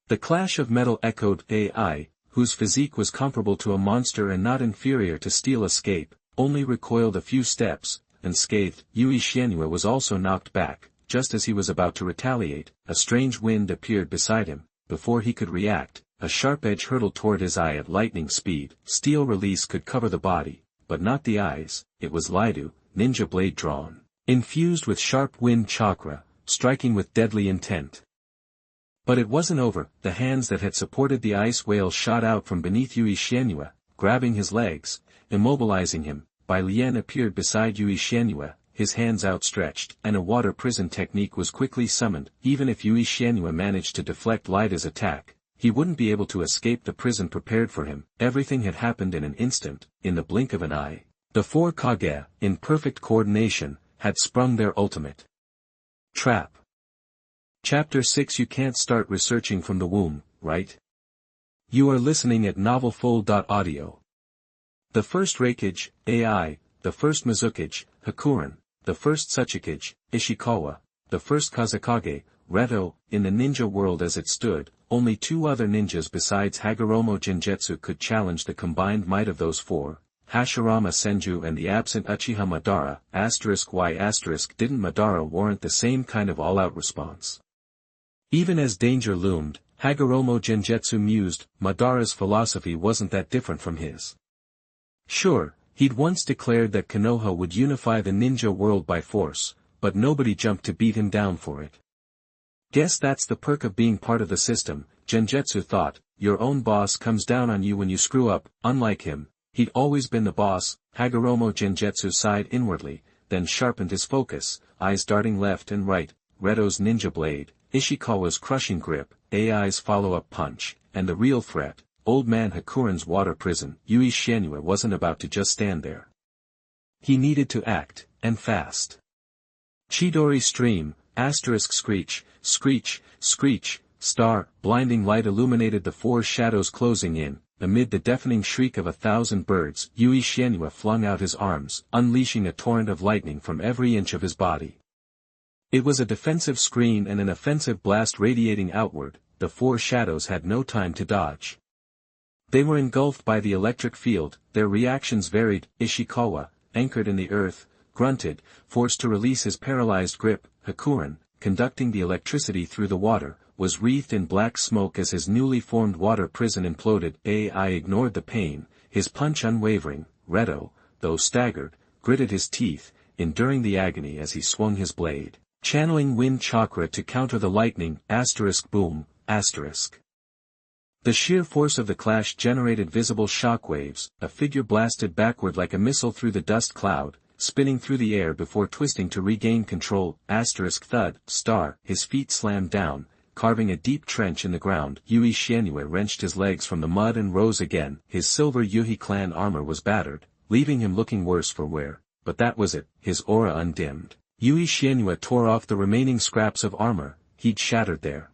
The clash of metal echoed. Ai, whose physique was comparable to a monster and not inferior to steel escape, only recoiled a few steps, unscathed. Yui Shinue was also knocked back. Just as he was about to retaliate, a strange wind appeared beside him. Before he could react, a sharp edge hurtled toward his eye at lightning speed. Steel release could cover the body, but not the eyes. It was Lidu, ninja blade drawn, infused with sharp wind chakra, striking with deadly intent. But it wasn't over. The hands that had supported the ice whale shot out from beneath Yui Xianyu, grabbing his legs, immobilizing him. Bai Lian appeared beside Yui Xianyu, his hands outstretched, and a water prison technique was quickly summoned. Even if Yui Xianyu managed to deflect Lida's attack, he wouldn't be able to escape the prison prepared for him. Everything had happened in an instant, in the blink of an eye. The four Kage, in perfect coordination, had sprung their ultimate trap. Chapter 6. You can't start researching from the womb, right? You are listening at novelfull.audio. The first Raikage, AI, the first Mizukage, Hakuren, the first Tsuchikage, Ishikawa, the first Kazekage, Reto. In the ninja world as it stood, only two other ninjas besides Hagoromo Gengetsu could challenge the combined might of those four, Hashirama Senju and the absent Uchiha Madara. Why didn't Madara warrant the same kind of all-out response? Even as danger loomed, Hagoromo Gengetsu mused, Madara's philosophy wasn't that different from his. Sure, he'd once declared that Konoha would unify the ninja world by force, but nobody jumped to beat him down for it. Guess that's the perk of being part of the system, Gengetsu thought. Your own boss comes down on you when you screw up. Unlike him, he'd always been the boss. Hagoromo Gengetsu sighed inwardly, then sharpened his focus, eyes darting left and right. Reto's ninja blade, Ishikawa's crushing grip, AI's follow-up punch, and the real threat, Old Man Hakuren's water prison. Yui Xianyu wasn't about to just stand there. He needed to act, and fast. Chidori stream, screech, screech, screech, star, blinding light illuminated the four shadows closing in. Amid the deafening shriek of 1,000 birds, Yui Xianyu flung out his arms, unleashing a torrent of lightning from every inch of his body. It was a defensive screen and an offensive blast radiating outward. The four shadows had no time to dodge. They were engulfed by the electric field. Their reactions varied. Ishikawa, anchored in the earth, grunted, forced to release his paralyzed grip. Hakuren, conducting the electricity through the water, was wreathed in black smoke as his newly formed water prison imploded. AI ignored the pain, his punch unwavering. Reto, though staggered, gritted his teeth, enduring the agony as he swung his blade, channeling wind chakra to counter the lightning. Boom. The sheer force of the clash generated visible shockwaves. A figure blasted backward like a missile through the dust cloud, spinning through the air before twisting to regain control. Thud. Star. His feet slammed down, carving a deep trench in the ground. Yui Xianyu wrenched his legs from the mud and rose again. His silver Yuhi clan armor was battered, leaving him looking worse for wear, but that was it, his aura undimmed. Yui Xianyu tore off the remaining scraps of armor he'd shattered there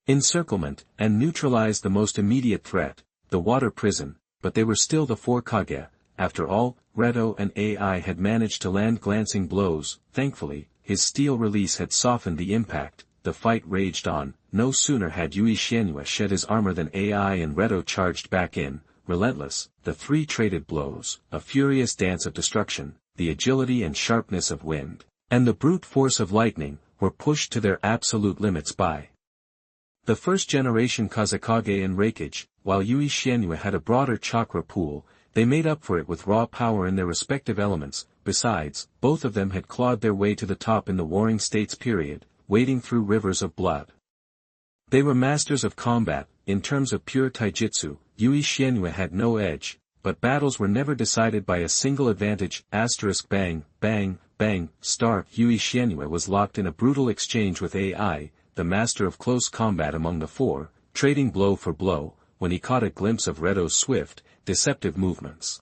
encirclement, and neutralized the most immediate threat, the water prison. But they were still the four Kage. After all, Reto and AI had managed to land glancing blows. Thankfully, his steel release had softened the impact. The fight raged on. No sooner had Yui Xianyu shed his armor than AI and Reto charged back in, relentless. The three traded blows, a furious dance of destruction. The agility and sharpness of wind, and the brute force of lightning, were pushed to their absolute limits by the first generation Kazekage and Raikage. While Yui Xianyu had a broader chakra pool, they made up for it with raw power in their respective elements. Besides, both of them had clawed their way to the top in the Warring States period, wading through rivers of blood. They were masters of combat. In terms of pure taijutsu, Yui Xianyu had no edge, but battles were never decided by a single advantage. Bang, bang, bang, star. Yui Xianyu was locked in a brutal exchange with AI, the master of close combat among the four, trading blow for blow, when he caught a glimpse of Reto's swift, deceptive movements.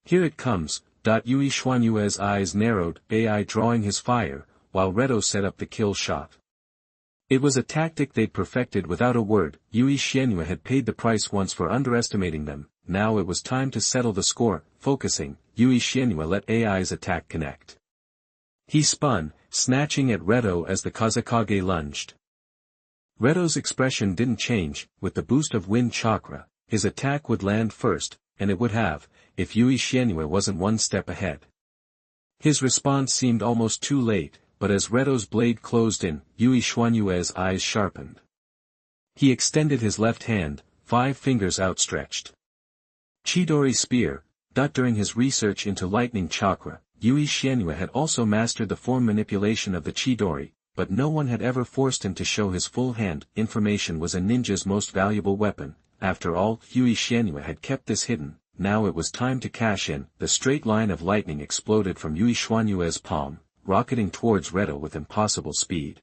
Here it comes. Yui Xianyu's eyes narrowed, AI drawing his fire, while Reto set up the kill shot. It was a tactic they'd perfected without a word. Yui Xianyu had paid the price once for underestimating them. Now it was time to settle the score. Focusing, Yui Xianyu let AI's attack connect. He spun, snatching at Reto as the Kazekage lunged. Reto's expression didn't change. With the boost of wind chakra, his attack would land first, and it would have, if Yui Xianyu wasn't one step ahead. His response seemed almost too late, but as Reto's blade closed in, Yui Xianyu's eyes sharpened. He extended his left hand, 5 fingers outstretched. Chidori spear. During his research into lightning chakra, Yui Xianyu had also mastered the form manipulation of the Chidori. but no one had ever forced him to show his full hand. Information was a ninja's most valuable weapon. After all, Yui Xianyue had kept this hidden. Now it was time to cash in. The straight line of lightning exploded from Yui Xianyue's palm, rocketing towards Reto with impossible speed.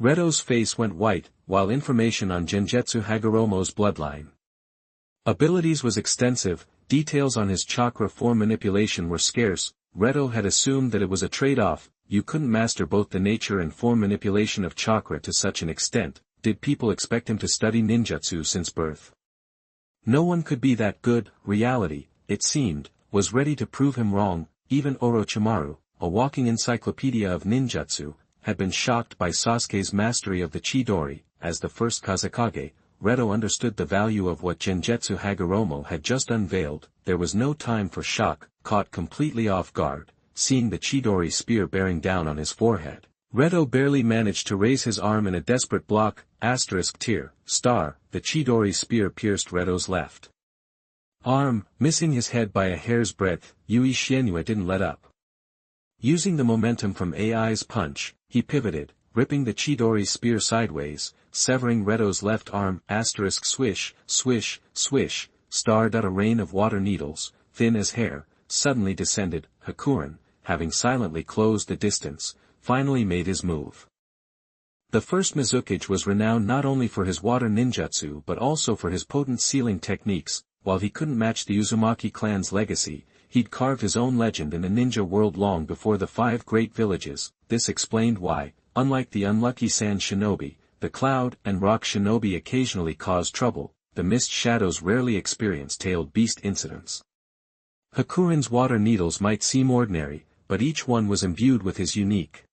Reto's face went white, while information on Gengetsu Hagoromo's bloodline abilities was extensive. Details on his chakra form manipulation were scarce. Reto had assumed that it was a trade-off. You couldn't master both the nature and form manipulation of chakra to such an extent. Did people expect him to study ninjutsu since birth? No one could be that good. Reality, it seemed, was ready to prove him wrong. Even Orochimaru, a walking encyclopedia of ninjutsu, had been shocked by Sasuke's mastery of the Chidori. As the first Kazekage, Reto understood the value of what Gengetsu Hagoromo had just unveiled. There was no time for shock. Caught completely off guard, seeing the Chidori spear bearing down on his forehead, Reto barely managed to raise his arm in a desperate block. Tier, star, the Chidori spear pierced Reto's left arm, missing his head by a hair's breadth. Yui Xianyue didn't let up. Using the momentum from AI's punch, he pivoted, ripping the Chidori spear sideways, severing Reto's left arm. Swish, swish, swish, a rain of water needles, thin as hair, suddenly descended. Hakuren, having silently closed the distance, finally made his move. The first Mizukage was renowned not only for his water ninjutsu but also for his potent sealing techniques. While he couldn't match the Uzumaki clan's legacy, he'd carved his own legend in the ninja world long before the 5 great villages. This explained why, unlike the unlucky sand shinobi, the cloud and rock shinobi occasionally caused trouble. The mist shadows rarely experience tailed beast incidents. Hakuren's water needles might seem ordinary, but each one was imbued with his unique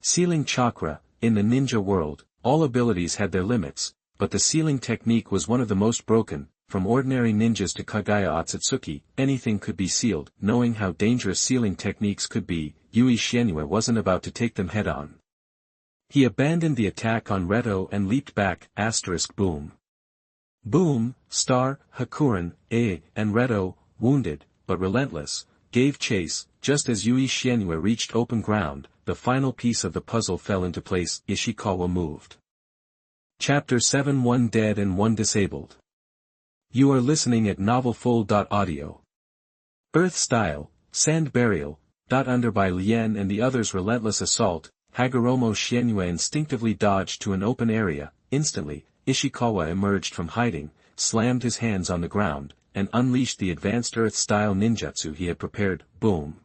sealing chakra. In the ninja world, all abilities had their limits, but the sealing technique was one of the most broken. From ordinary ninjas to Kagaya Otsutsuki, anything could be sealed. Knowing how dangerous sealing techniques could be, Yui Xianyue wasn't about to take them head-on. He abandoned the attack on Reto and leaped back. Boom. Boom, Hakuren, and Reto, wounded, but relentless, gave chase. Just as Yui Xianyue reached open ground, the final piece of the puzzle fell into place. Ishikawa moved. Chapter 7. 1 dead and 1 disabled. You are listening at novelfull.audio. Earth Style, Sand Burial, under by Lien and the others' relentless assault, Hagoromo Xianyue instinctively dodged to an open area. Instantly, Ishikawa emerged from hiding, slammed his hands on the ground, and unleashed the advanced Earth-style ninjutsu he had prepared. Boom.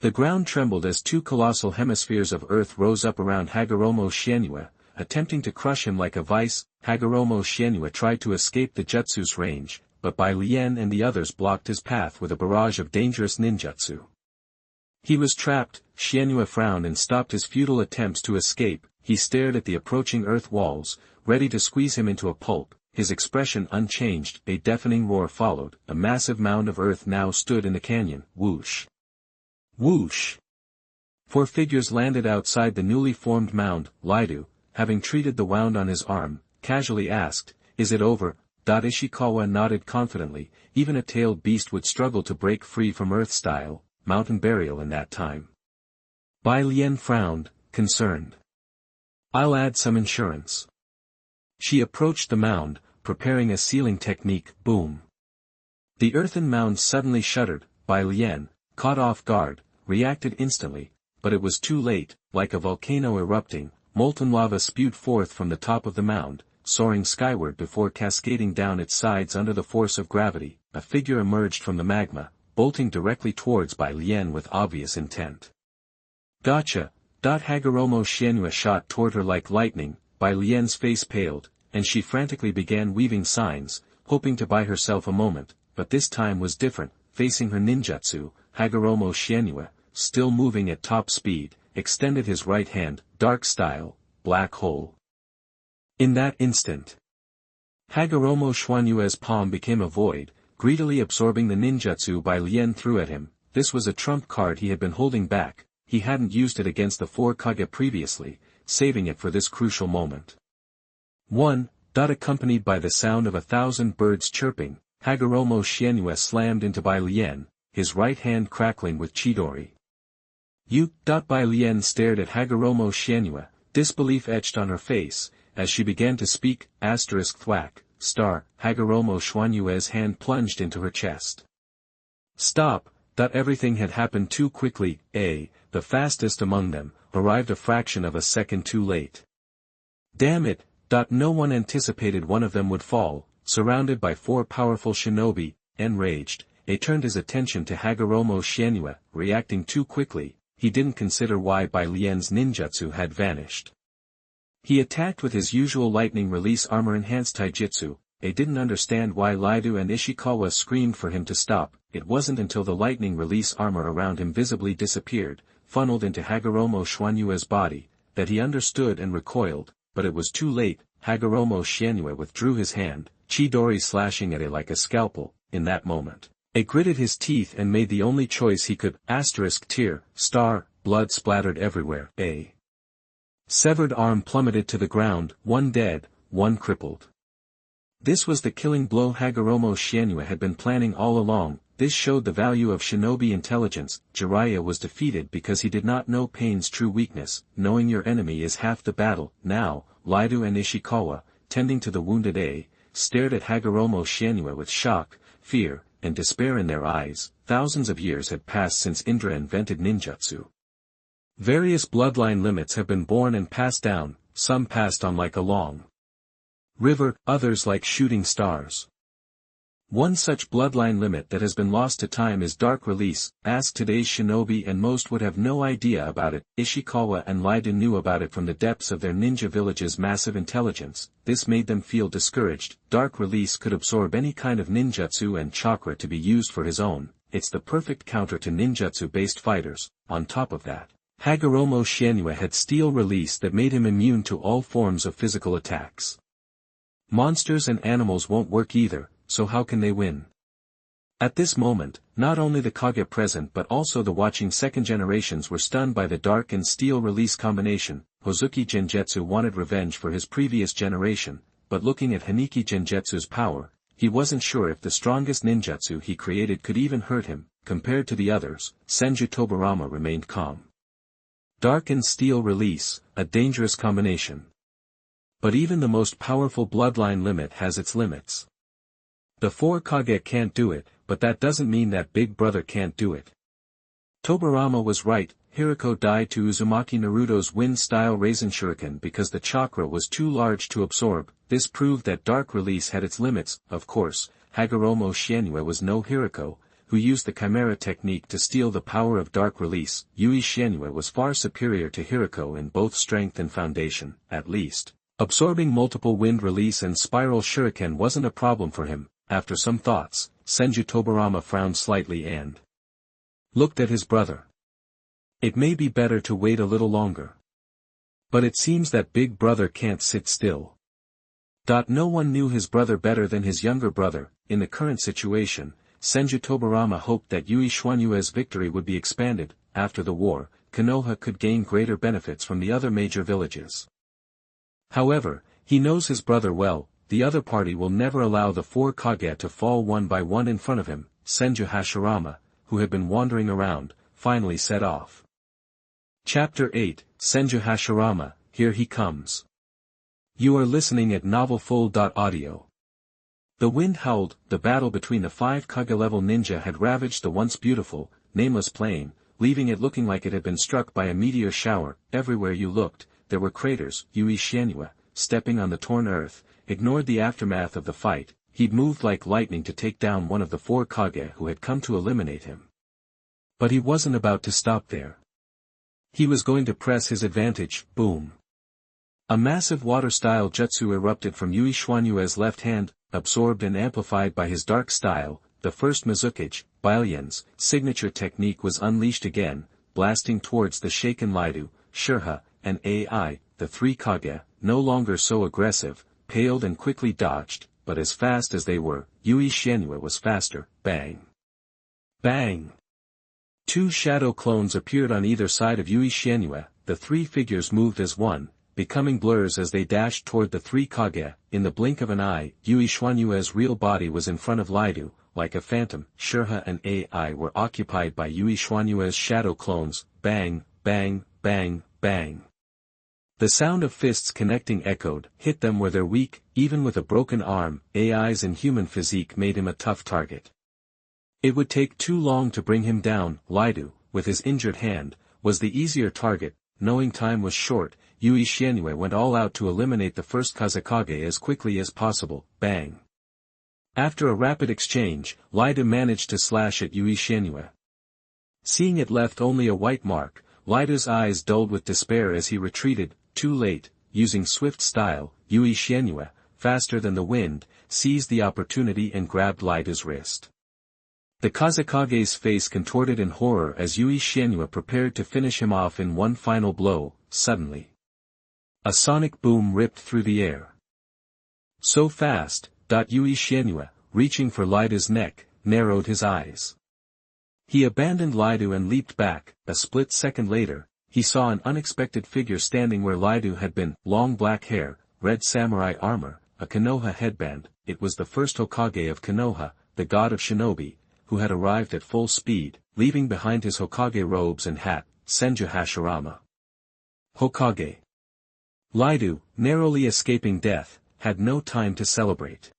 The ground trembled as 2 colossal hemispheres of earth rose up around Hagoromo Xianyue, attempting to crush him like a vice. Hagoromo Xianyue tried to escape the jutsu's range, but Bai Lien and the others blocked his path with a barrage of dangerous ninjutsu. He was trapped. Xianyue frowned and stopped his futile attempts to escape. He stared at the approaching earth walls, ready to squeeze him into a pulp, his expression unchanged. A deafening roar followed. A massive mound of earth now stood in the canyon. Whoosh. Whoosh. 4 figures landed outside the newly formed mound. Lidu, having treated the wound on his arm, casually asked, "Is it over?" Ishikawa nodded confidently. Even a tailed beast would struggle to break free from Earth-style, mountain burial in that time. Bai Lien frowned, concerned. "I'll add some insurance." She approached the mound, preparing a sealing technique. Boom. The earthen mound suddenly shuddered. Bai Lien, caught off guard, reacted instantly, but it was too late. Like a volcano erupting, molten lava spewed forth from the top of the mound, soaring skyward before cascading down its sides under the force of gravity. A figure emerged from the magma, bolting directly towards Bai Lien with obvious intent. "Gotcha!" Hagoromo Xianyue shot toward her like lightning. Bai Lien's face paled, and she frantically began weaving signs, hoping to buy herself a moment, but this time was different. Facing her ninjutsu, Hagoromo Xianyue, still moving at top speed, extended his right hand. Dark style, black hole. In that instant, Hagoromo Xianyue's palm became a void, greedily absorbing the ninjutsu Bai Lien threw at him. This was a trump card he had been holding back. He hadn't used it against the 4 Kage previously, saving it for this crucial moment. 1. Accompanied by the sound of 1,000 birds chirping, Hagoromo Xianyue slammed into Bai Lien, his right hand crackling with Chidori. You. Bai Lian stared at Hagoromo Xianyu, disbelief etched on her face, as she began to speak, thwack, star, Hagoromo Xuanyue's hand plunged into her chest. Stop, everything had happened too quickly, the fastest among them, arrived a fraction of a second too late. Damn it, no one anticipated one of them would fall, surrounded by 4 powerful shinobi, enraged, turned his attention to Hagoromo Xianyu, reacting too quickly, he didn't consider why Bai Lian's ninjutsu had vanished. He attacked with his usual lightning release armor-enhanced taijutsu. They didn't understand why Lido and Ishikawa screamed for him to stop. It wasn't until the lightning release armor around him visibly disappeared, funneled into Hagoromo Xuanyue's body, that he understood and recoiled, but it was too late. Hagoromo Xianyu withdrew his hand, Chidori slashing at it like a scalpel. In that moment, he gritted his teeth and made the only choice he could. Tear, star, blood splattered everywhere. A severed arm plummeted to the ground, one dead, one crippled. This was the killing blow Hagoromo Xianyu had been planning all along. This showed the value of shinobi intelligence. Jiraiya was defeated because he did not know pain's true weakness. Knowing your enemy is half the battle. Now, Lido and Ishikawa, tending to the wounded stared at Hagoromo Xianyu with shock, fear, and despair in their eyes. Thousands of years had passed since Indra invented ninjutsu. Various bloodline limits have been born and passed down, some passed on like a long river, others like shooting stars. One such bloodline limit that has been lost to time is dark release. Ask today's shinobi and most would have no idea about it. Ishikawa and Lido knew about it from the depths of their ninja village's massive intelligence. This made them feel discouraged. Dark release could absorb any kind of ninjutsu and chakra to be used for his own. It's the perfect counter to ninjutsu-based fighters. On top of that, Hagoromo Xianyu had steel release that made him immune to all forms of physical attacks. Monsters and animals won't work either, so how can they win? At this moment, not only the Kage present but also the watching second generations were stunned by the dark and steel release combination. Uzumaki Gengetsu wanted revenge for his previous generation, but looking at Haniki Gengetsu's power, he wasn't sure if the strongest ninjutsu he created could even hurt him. Compared to the others, Senju Tobarama remained calm. Dark and steel release, a dangerous combination. But even the most powerful bloodline limit has its limits. The 4 Kage can't do it, but that doesn't mean that Big Brother can't do it. Tobarama was right. Hiriko died to Uzumaki Naruto's wind-style Raisin Shuriken because the chakra was too large to absorb. This proved that dark release had its limits. Of course, Hagoromo Xianyu was no Hiriko, who used the Chimera technique to steal the power of dark release. Yui Xianyu was far superior to Hiriko in both strength and foundation, at least. Absorbing multiple wind release and spiral shuriken wasn't a problem for him. After some thoughts, Senju Tobarama frowned slightly and looked at his brother. It may be better to wait a little longer. But it seems that Big Brother can't sit still. No one knew his brother better than his younger brother. In the current situation, Senju Tobarama hoped that Yui Xuanyue's victory would be expanded. After the war, Konoha could gain greater benefits from the other major villages. However, he knows his brother well. The other party will never allow the 4 Kage to fall one by one in front of him. Senju Hashirama, who had been wandering around, finally set off. Chapter 8, Senju Hashirama, Here He Comes. You are listening at novelfull.audio. The wind howled. The battle between the 5 Kage-level ninja had ravaged the once beautiful, nameless plain, leaving it looking like it had been struck by a meteor shower. Everywhere you looked, there were craters. Yui Xianyu, stepping on the torn earth, ignored the aftermath of the fight. He'd moved like lightning to take down one of the 4 Kage who had come to eliminate him. But he wasn't about to stop there. He was going to press his advantage. Boom. A massive water-style jutsu erupted from Yui Xuanyue's left hand, absorbed and amplified by his dark style. The first Mizukage, Bailian's signature technique was unleashed again, blasting towards the shaken Lido, Shurha, and AI. The 3 Kage, no longer so aggressive, paled and quickly dodged, but as fast as they were, Yui Xianyu was faster. Bang. Bang. 2 shadow clones appeared on either side of Yui Xianyu. The 3 figures moved as one, becoming blurs as they dashed toward the 3 Kage. In the blink of an eye, Yui Xuanyue's real body was in front of Lido, like a phantom. Shurha and AI were occupied by Yui Xuanyue's shadow clones. bang, bang, bang, bang. The sound of fists connecting echoed, hit them where they're weak, even with a broken arm. AI's inhuman physique made him a tough target. It would take too long to bring him down. Lidu, with his injured hand, was the easier target. Knowing time was short, Yui Xianyu went all out to eliminate the first Kazekage as quickly as possible. Bang. After a rapid exchange, Lidu managed to slash at Yui Xianyu. Seeing it left only a white mark, Lidu's eyes dulled with despair as he retreated. Too late. Using swift style, Yui Xianyu, faster than the wind, seized the opportunity and grabbed Lidu's wrist. The Kazekage's face contorted in horror as Yui Xianyu prepared to finish him off in one final blow. Suddenly, a sonic boom ripped through the air. So fast, Yui Xianyu, reaching for Lidu's neck, narrowed his eyes. He abandoned Lidu and leaped back. A split second later, he saw an unexpected figure standing where Lidu had been. Long black hair, red samurai armor, a Konoha headband. It was the first Hokage of Konoha, the god of shinobi, who had arrived at full speed, leaving behind his Hokage robes and hat. Senju Hashirama. Hokage. Lidu, narrowly escaping death, had no time to celebrate.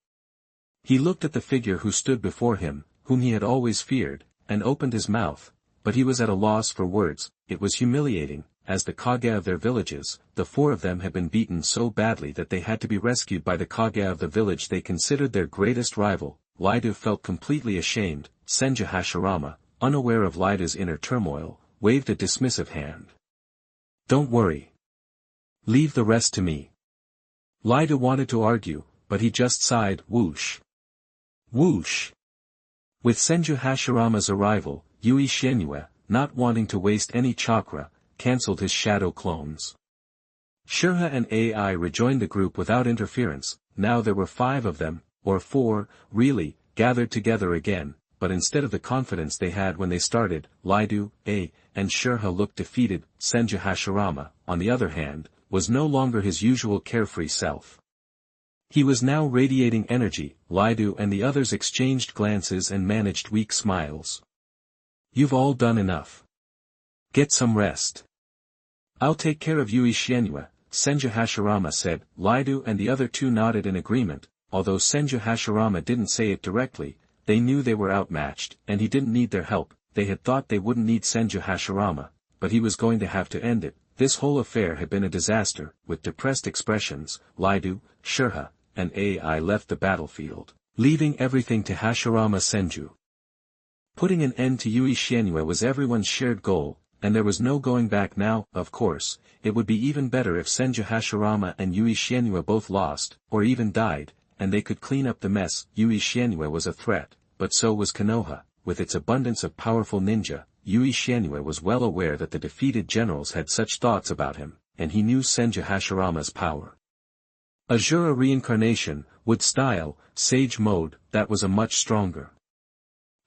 He looked at the figure who stood before him, whom he had always feared, and opened his mouth, but he was at a loss for words. It was humiliating. As the Kage of their villages, the four of them had been beaten so badly that they had to be rescued by the Kage of the village they considered their greatest rival. Lidu felt completely ashamed. Senju Hashirama, unaware of Lidu's inner turmoil, waved a dismissive hand. "Don't worry. Leave the rest to me." Lidu wanted to argue, but he just sighed. Whoosh. Whoosh. With Senju Hashirama's arrival, Yui Xianyu, not wanting to waste any chakra, cancelled his shadow clones. Shurha and AI rejoined the group without interference. Now there were 5 of them, or 4, really, gathered together again, but instead of the confidence they had when they started, Lidu, and Shurha looked defeated. Senju Hashirama, on the other hand, was no longer his usual carefree self. He was now radiating energy. Lidu and the others exchanged glances and managed weak smiles. "You've all done enough. Get some rest. I'll take care of Yui Xianyu," Senju Hashirama said. Lidu and the other 2 nodded in agreement. Although Senju Hashirama didn't say it directly, they knew they were outmatched, and he didn't need their help. They had thought they wouldn't need Senju Hashirama, but he was going to have to end it. This whole affair had been a disaster. With depressed expressions, Lidu, Shurha, and AI left the battlefield, leaving everything to Hashirama Senju. Putting an end to Yui Xianyu was everyone's shared goal, and there was no going back now. Of course, it would be even better if Senju Hashirama and Yui Xianyu both lost, or even died, and they could clean up the mess. Yui Xianyu was a threat, but so was Konoha. With its abundance of powerful ninja, Yui Xianyu was well aware that the defeated generals had such thoughts about him, and he knew Senju Hashirama's power. Azura reincarnation, wood style, sage mode, that was a much stronger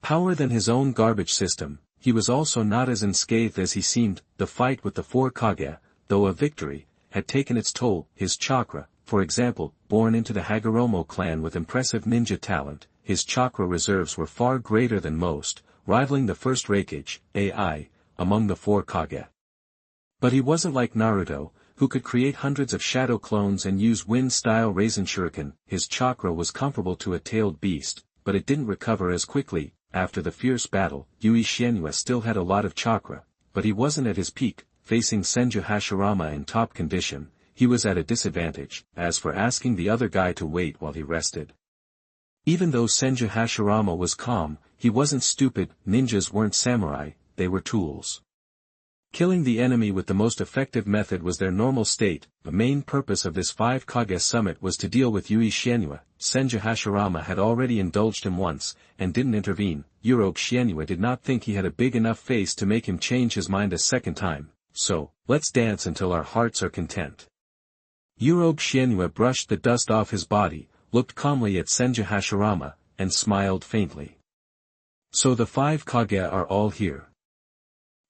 power than his own garbage system. He was also not as unscathed as he seemed. The fight with the 4 Kage, though a victory, had taken its toll. His chakra, for example, born into the Hagoromo clan with impressive ninja talent, his chakra reserves were far greater than most, rivaling the first Raikage, AI, among the 4 Kage. But he wasn't like Naruto, who could create hundreds of shadow clones and use wind-style Raisin Shuriken. His chakra was comparable to a tailed beast, but it didn't recover as quickly. After the fierce battle, Yui Xianyu still had a lot of chakra, but he wasn't at his peak. Facing Senju Hashirama in top condition, he was at a disadvantage. As for asking the other guy to wait while he rested, even though Senju Hashirama was calm, he wasn't stupid. Ninjas weren't samurai, they were tools. Killing the enemy with the most effective method was their normal state. The main purpose of this 5 Kage summit was to deal with Yui Xianyu. Senju Hashirama had already indulged him once, and didn't intervene. Yuro Gengetsu did not think he had a big enough face to make him change his mind a second time, so, let's dance until our hearts are content. Yuro Gengetsu brushed the dust off his body, looked calmly at Senju Hashirama, and smiled faintly. "So the 5 Kage are all here."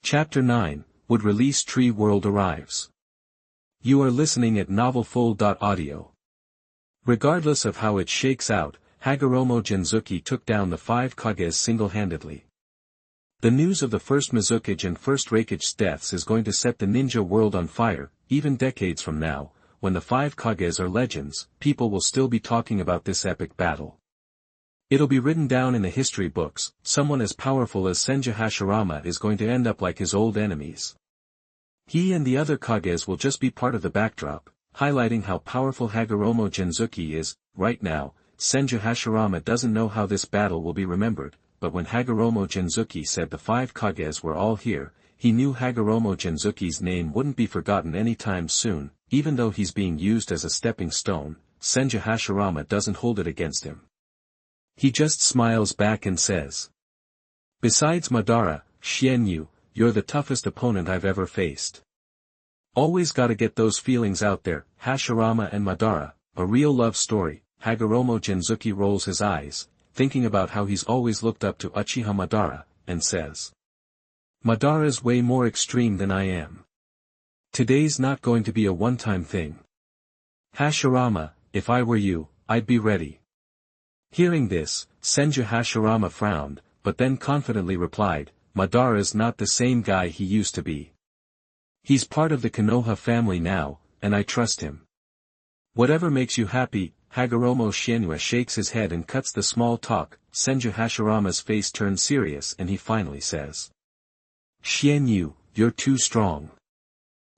Chapter 9, Would Release Tree World arrives. You are listening at novelfull.audio. Regardless of how it shakes out, Hagoromo Genzuki took down the 5 Kages single-handedly. The news of the first Mizukage and first Raikage's deaths is going to set the ninja world on fire. Even decades from now, when the 5 Kages are legends, people will still be talking about this epic battle. It'll be written down in the history books. Someone as powerful as Senju Hashirama is going to end up like his old enemies. He and the other Kages will just be part of the backdrop, highlighting how powerful Hagoromo Genzuki is. Right now, Senju Hashirama doesn't know how this battle will be remembered, but when Hagoromo Genzuki said the 5 Kages were all here, he knew Hagoromo Genzuki's name wouldn't be forgotten anytime soon. Even though he's being used as a stepping stone, Senju Hashirama doesn't hold it against him. He just smiles back and says, "Besides Madara, Xianyu, you're the toughest opponent I've ever faced." Always gotta get those feelings out there. Hashirama and Madara, a real love story. Hagoromo Genzuki rolls his eyes, thinking about how he's always looked up to Uchiha Madara, and says, "Madara's way more extreme than I am. Today's not going to be a one-time thing. Hashirama, if I were you, I'd be ready." Hearing this, Senju Hashirama frowned, but then confidently replied, "Madara's not the same guy he used to be. He's part of the Konoha family now, and I trust him." "Whatever makes you happy." Hagoromo Xianyu shakes his head and cuts the small talk. Senju Hashirama's face turns serious and he finally says, "Xianyu, you're too strong.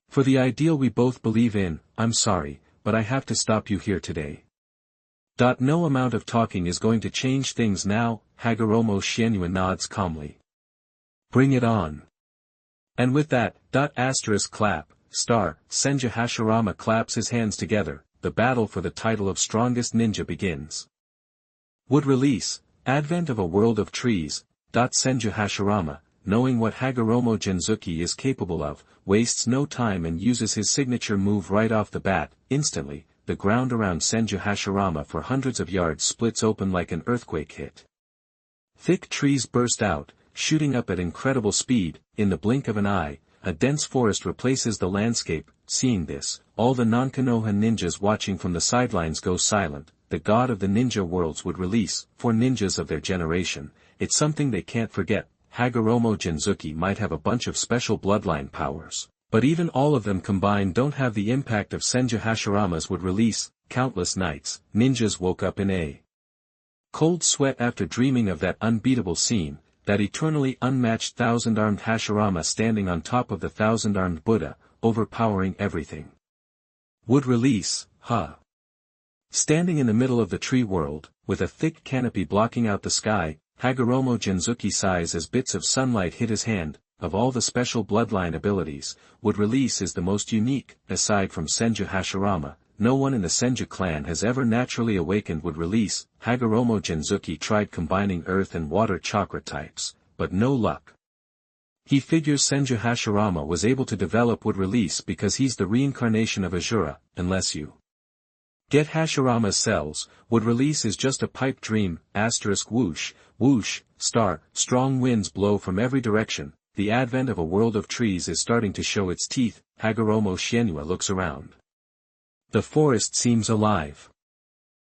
For the ideal we both believe in, I'm sorry, but I have to stop you here today." No amount of talking is going to change things now. Hagoromo Xianyu nods calmly. "Bring it on." And with that, clap, Senju Hashirama claps his hands together. The battle for the title of strongest ninja begins. Would release, Advent of a World of Trees. Senju Hashirama, knowing what Hagoromo Genzuki is capable of, wastes no time and uses his signature move right off the bat. Instantly, the ground around Senju Hashirama for hundreds of yards splits open like an earthquake hit. Thick trees burst out, shooting up at incredible speed. In the blink of an eye, a dense forest replaces the landscape. Seeing this, all the non-Konoha ninjas watching from the sidelines go silent. The god of the ninja worlds would release. For ninjas of their generation, it's something they can't forget. Hagoromo Genzuki might have a bunch of special bloodline powers, but even all of them combined don't have the impact of Senju Hashirama's would release. Countless nights, ninjas woke up in a cold sweat after dreaming of that unbeatable scene, that eternally unmatched thousand-armed Hashirama standing on top of the thousand-armed Buddha, overpowering everything. Would release, Standing in the middle of the tree world, with a thick canopy blocking out the sky, Hagoromo Genzuki sighs as bits of sunlight hit his hand. Of all the special bloodline abilities, Would Release is the most unique. Aside from Senju Hashirama, no one in the Senju clan has ever naturally awakened Would Release. Hagoromo Genzuki tried combining earth and water chakra types, but no luck. He figures Senju Hashirama was able to develop Would Release because he's the reincarnation of Azura. Unless you get Hashirama's cells, Would Release is just a pipe dream. Whoosh, whoosh, strong winds blow from every direction. The advent of a world of trees is starting to show its teeth. Hagoromo Xianyu looks around. The forest seems alive.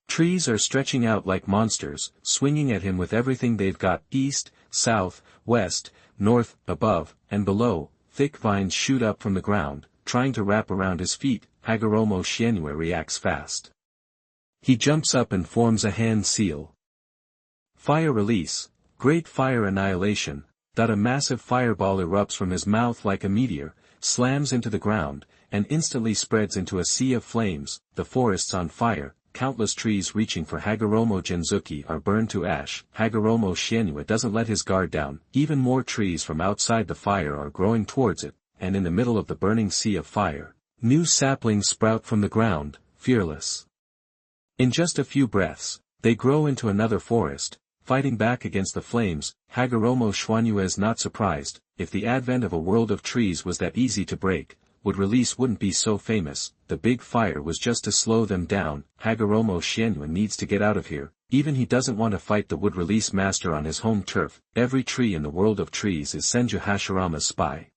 Trees are stretching out like monsters, swinging at him with everything they've got. East, south, west, north, above, and below. Thick vines shoot up from the ground, trying to wrap around his feet. Hagoromo Xianyu reacts fast. He jumps up and forms a hand seal. Fire release, great fire annihilation. A massive fireball erupts from his mouth like a meteor, slams into the ground, and instantly spreads into a sea of flames. The forest's on fire. Countless trees reaching for Hagoromo Genzuki are burned to ash. Hagoromo Xianyu doesn't let his guard down. Even more trees from outside the fire are growing towards it, and in the middle of the burning sea of fire, new saplings sprout from the ground, fearless. In just a few breaths, they grow into another forest, fighting back against the flames. Hagoromo Xianyu is not surprised. If the advent of a world of trees was that easy to break, Would Release wouldn't be so famous. The big fire was just to slow them down. Hagoromo Xianyu needs to get out of here. Even he doesn't want to fight the Would Release master on his home turf. Every tree in the world of trees is Senju Hashirama's spy.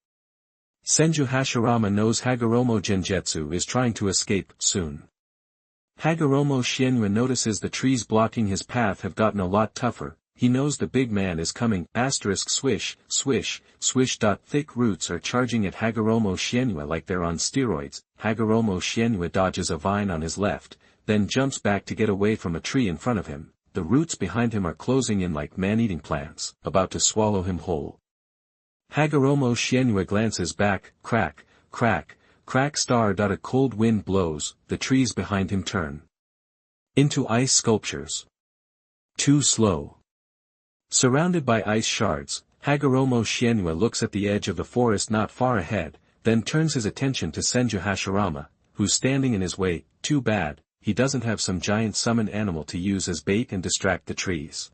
Senju Hashirama knows Hagoromo Gengetsu is trying to escape soon. Hagoromo Xianyu notices the trees blocking his path have gotten a lot tougher. he knows the big man is coming. Asterisk swish, swish, swish. Thick roots are charging at Hagoromo Shienua like they're on steroids. Hagoromo Shienua dodges a vine on his left, then jumps back to get away from a tree in front of him. The roots behind him are closing in like man-eating plants, about to swallow him whole. Hagoromo Shienua glances back, crack, crack, crack. A cold wind blows, the trees behind him turn into ice sculptures. Too slow. Surrounded by ice shards, Hagoromo Shienua looks at the edge of the forest not far ahead, then turns his attention to Senju Hashirama, who's standing in his way. Too bad, he doesn't have some giant summoned animal to use as bait and distract the trees.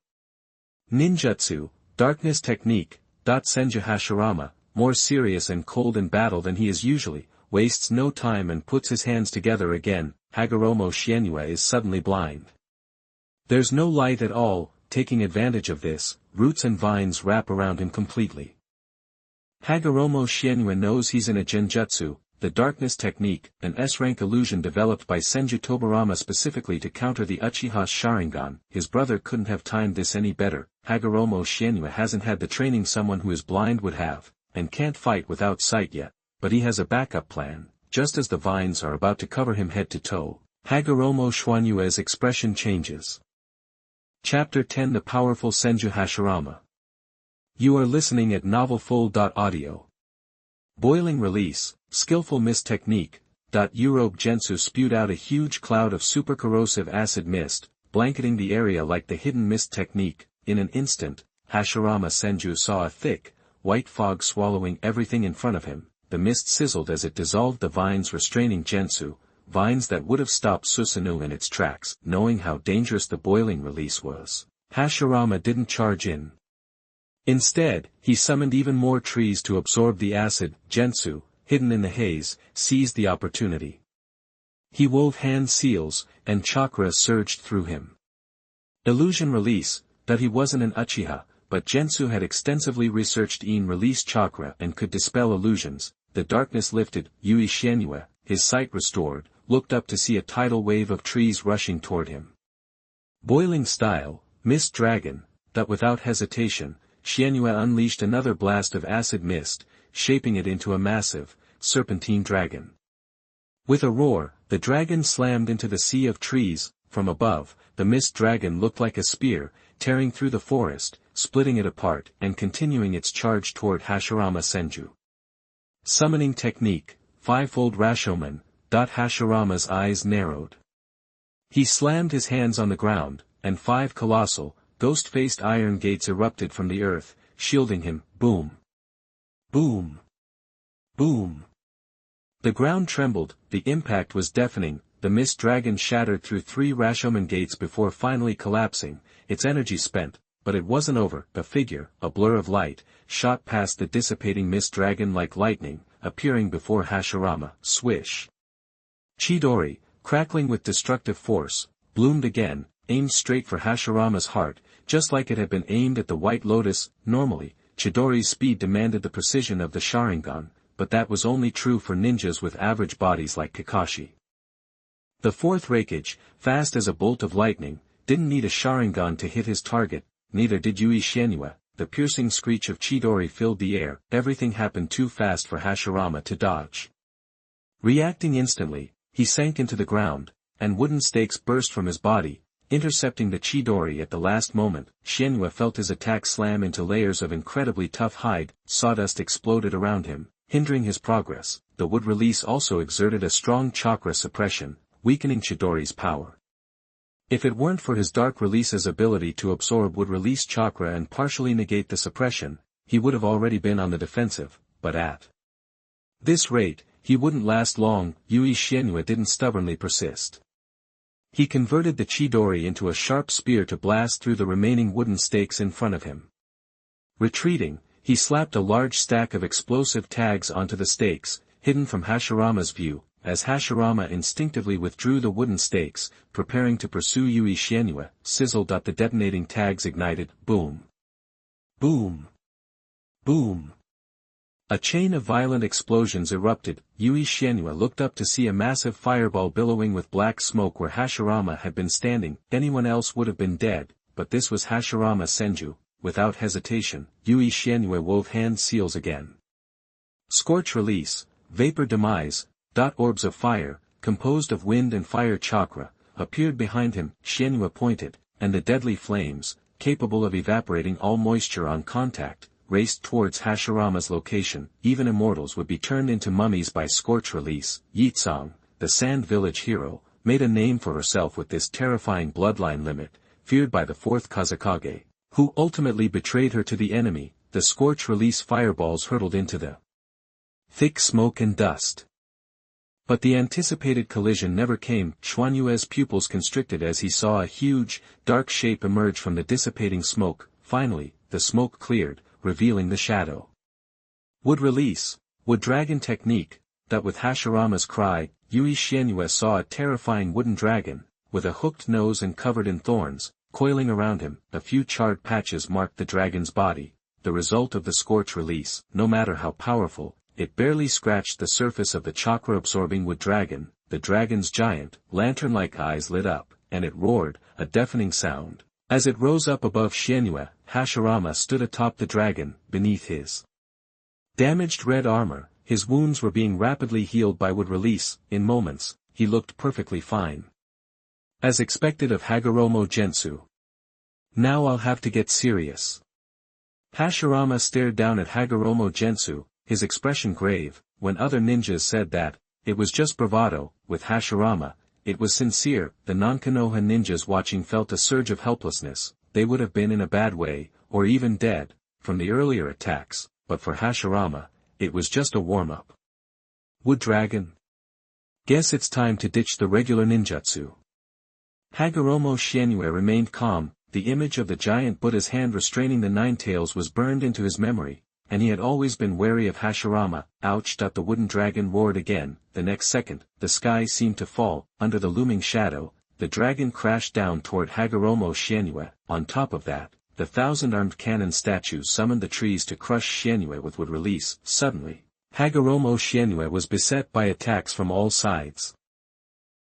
Ninjutsu, darkness technique. Senju Hashirama, more serious and cold in battle than he is usually, wastes no time and puts his hands together again. Hagoromo Shienua is suddenly blind. There's no light at all. Taking advantage of this, roots and vines wrap around him completely. Hagoromo Shienua knows he's in a genjutsu, the darkness technique, an S-rank illusion developed by Senju Tobarama specifically to counter the Uchiha's Sharingan. His brother couldn't have timed this any better. Hagoromo Shienua hasn't had the training someone who is blind would have, and can't fight without sight yet, but he has a backup plan. Just as the vines are about to cover him head to toe, Hagoromo Shienwa's expression changes. Chapter 10: The Powerful Senju Hashirama. You are listening at novelfull.audio. Boiling release, skillful mist technique. Yuro Gengetsu spewed out a huge cloud of super corrosive acid mist, blanketing the area like the hidden mist technique. In an instant, Hashirama Senju saw a thick, white fog swallowing everything in front of him. The mist sizzled as it dissolved the vines restraining Gensu, vines that would have stopped Susanoo in its tracks. Knowing how dangerous the boiling release was, Hashirama didn't charge in. Instead, he summoned even more trees to absorb the acid. Gensu, hidden in the haze, seized the opportunity. He wove hand seals, and chakra surged through him. Illusion release. That he wasn't an Uchiha, but Gensu had extensively researched release chakra and could dispel illusions. The darkness lifted. Yui Shienua, his sight restored, looked up to see a tidal wave of trees rushing toward him. Boiling style, mist dragon. That without hesitation, Shienua unleashed another blast of acid mist, shaping it into a massive, serpentine dragon. With a roar, the dragon slammed into the sea of trees. From above, the mist dragon looked like a spear, tearing through the forest, splitting it apart, and continuing its charge toward Hashirama Senju. Summoning technique, fivefold Rashomon. Hashirama's eyes narrowed. He slammed his hands on the ground, and 5 colossal, ghost-faced iron gates erupted from the earth, shielding him. Boom! Boom! Boom! The ground trembled. The impact was deafening. The mist dragon shattered through 3 Rashomon gates before finally collapsing, its energy spent, but it wasn't over. A figure, a blur of light, shot past the dissipating mist dragon like lightning, appearing before Hashirama. Swish! Chidori, crackling with destructive force, bloomed again, aimed straight for Hashirama's heart, just like it had been aimed at the White Lotus. Normally, Chidori's speed demanded the precision of the Sharingan, but that was only true for ninjas with average bodies like Kakashi. The fourth Raikage, fast as a bolt of lightning, didn't need a Sharingan to hit his target, neither did Yui Shienua. The piercing screech of Chidori filled the air. Everything happened too fast for Hashirama to dodge. Reacting instantly, he sank into the ground, and wooden stakes burst from his body, intercepting the Chidori at the last moment. Shienua felt his attack slam into layers of incredibly tough hide. Sawdust exploded around him, hindering his progress. The wood release also exerted a strong chakra suppression, weakening Chidori's power. If it weren't for his dark release's ability to absorb wood release chakra and partially negate the suppression, he would have already been on the defensive, but at this rate, he wouldn't last long. Yui Shienua didn't stubbornly persist. He converted the Chidori into a sharp spear to blast through the remaining wooden stakes in front of him. Retreating, he slapped a large stack of explosive tags onto the stakes, hidden from Hashirama's view. As Hashirama instinctively withdrew the wooden stakes, preparing to pursue Yui Shienua, sizzled. The detonating tags ignited. Boom! Boom! Boom! A chain of violent explosions erupted. Yui Shienua looked up to see a massive fireball billowing with black smoke where Hashirama had been standing. Anyone else would have been dead, but this was Hashirama Senju. Without hesitation, Yui Xianyue wove hand seals again. Scorch release, vapor demise, orbs of fire, composed of wind and fire chakra, appeared behind him. Xianyue pointed, and the deadly flames, capable of evaporating all moisture on contact, raced towards Hashirama's location. Even immortals would be turned into mummies by scorch release. Yitsong, the Sand Village hero, made a name for herself with this terrifying bloodline limit, feared by the fourth Kazekage, who ultimately betrayed her to the enemy. The scorch release fireballs hurtled into the thick smoke and dust. But the anticipated collision never came. Xuanyue's pupils constricted as he saw a huge, dark shape emerge from the dissipating smoke. Finally, the smoke cleared, revealing the shadow. Wood release, wood dragon technique. That with Hashirama's cry, Yui Xianyue saw a terrifying wooden dragon, with a hooked nose and covered in thorns, coiling around him. A few charred patches marked the dragon's body, the result of the scorch release. No matter how powerful, it barely scratched the surface of the chakra-absorbing wood dragon. The dragon's giant, lantern-like eyes lit up, and it roared, a deafening sound. As it rose up above Xianyue, Hashirama stood atop the dragon. Beneath his damaged red armor, his wounds were being rapidly healed by wood release. In moments, he looked perfectly fine. As expected of Hagoromo Gensu. Now I'll have to get serious. Hashirama stared down at Hagoromo Gensu, his expression grave. When other ninjas said that, it was just bravado, with Hashirama, it was sincere. The non-Konoha ninjas watching felt a surge of helplessness. They would have been in a bad way, or even dead, from the earlier attacks, but for Hashirama, it was just a warm-up. Wood dragon? Guess it's time to ditch the regular ninjutsu. Hagoromo Xianyue remained calm. The image of the giant Buddha's hand restraining the nine tails was burned into his memory, and he had always been wary of Hashirama. Ouch! The wooden dragon roared again. The next second, the sky seemed to fall. Under the looming shadow, the dragon crashed down toward Hagoromo Xianyue. On top of that, the thousand-armed cannon statue summoned the trees to crush Xianyue with wood release. Suddenly, Hagoromo Xianyue was beset by attacks from all sides.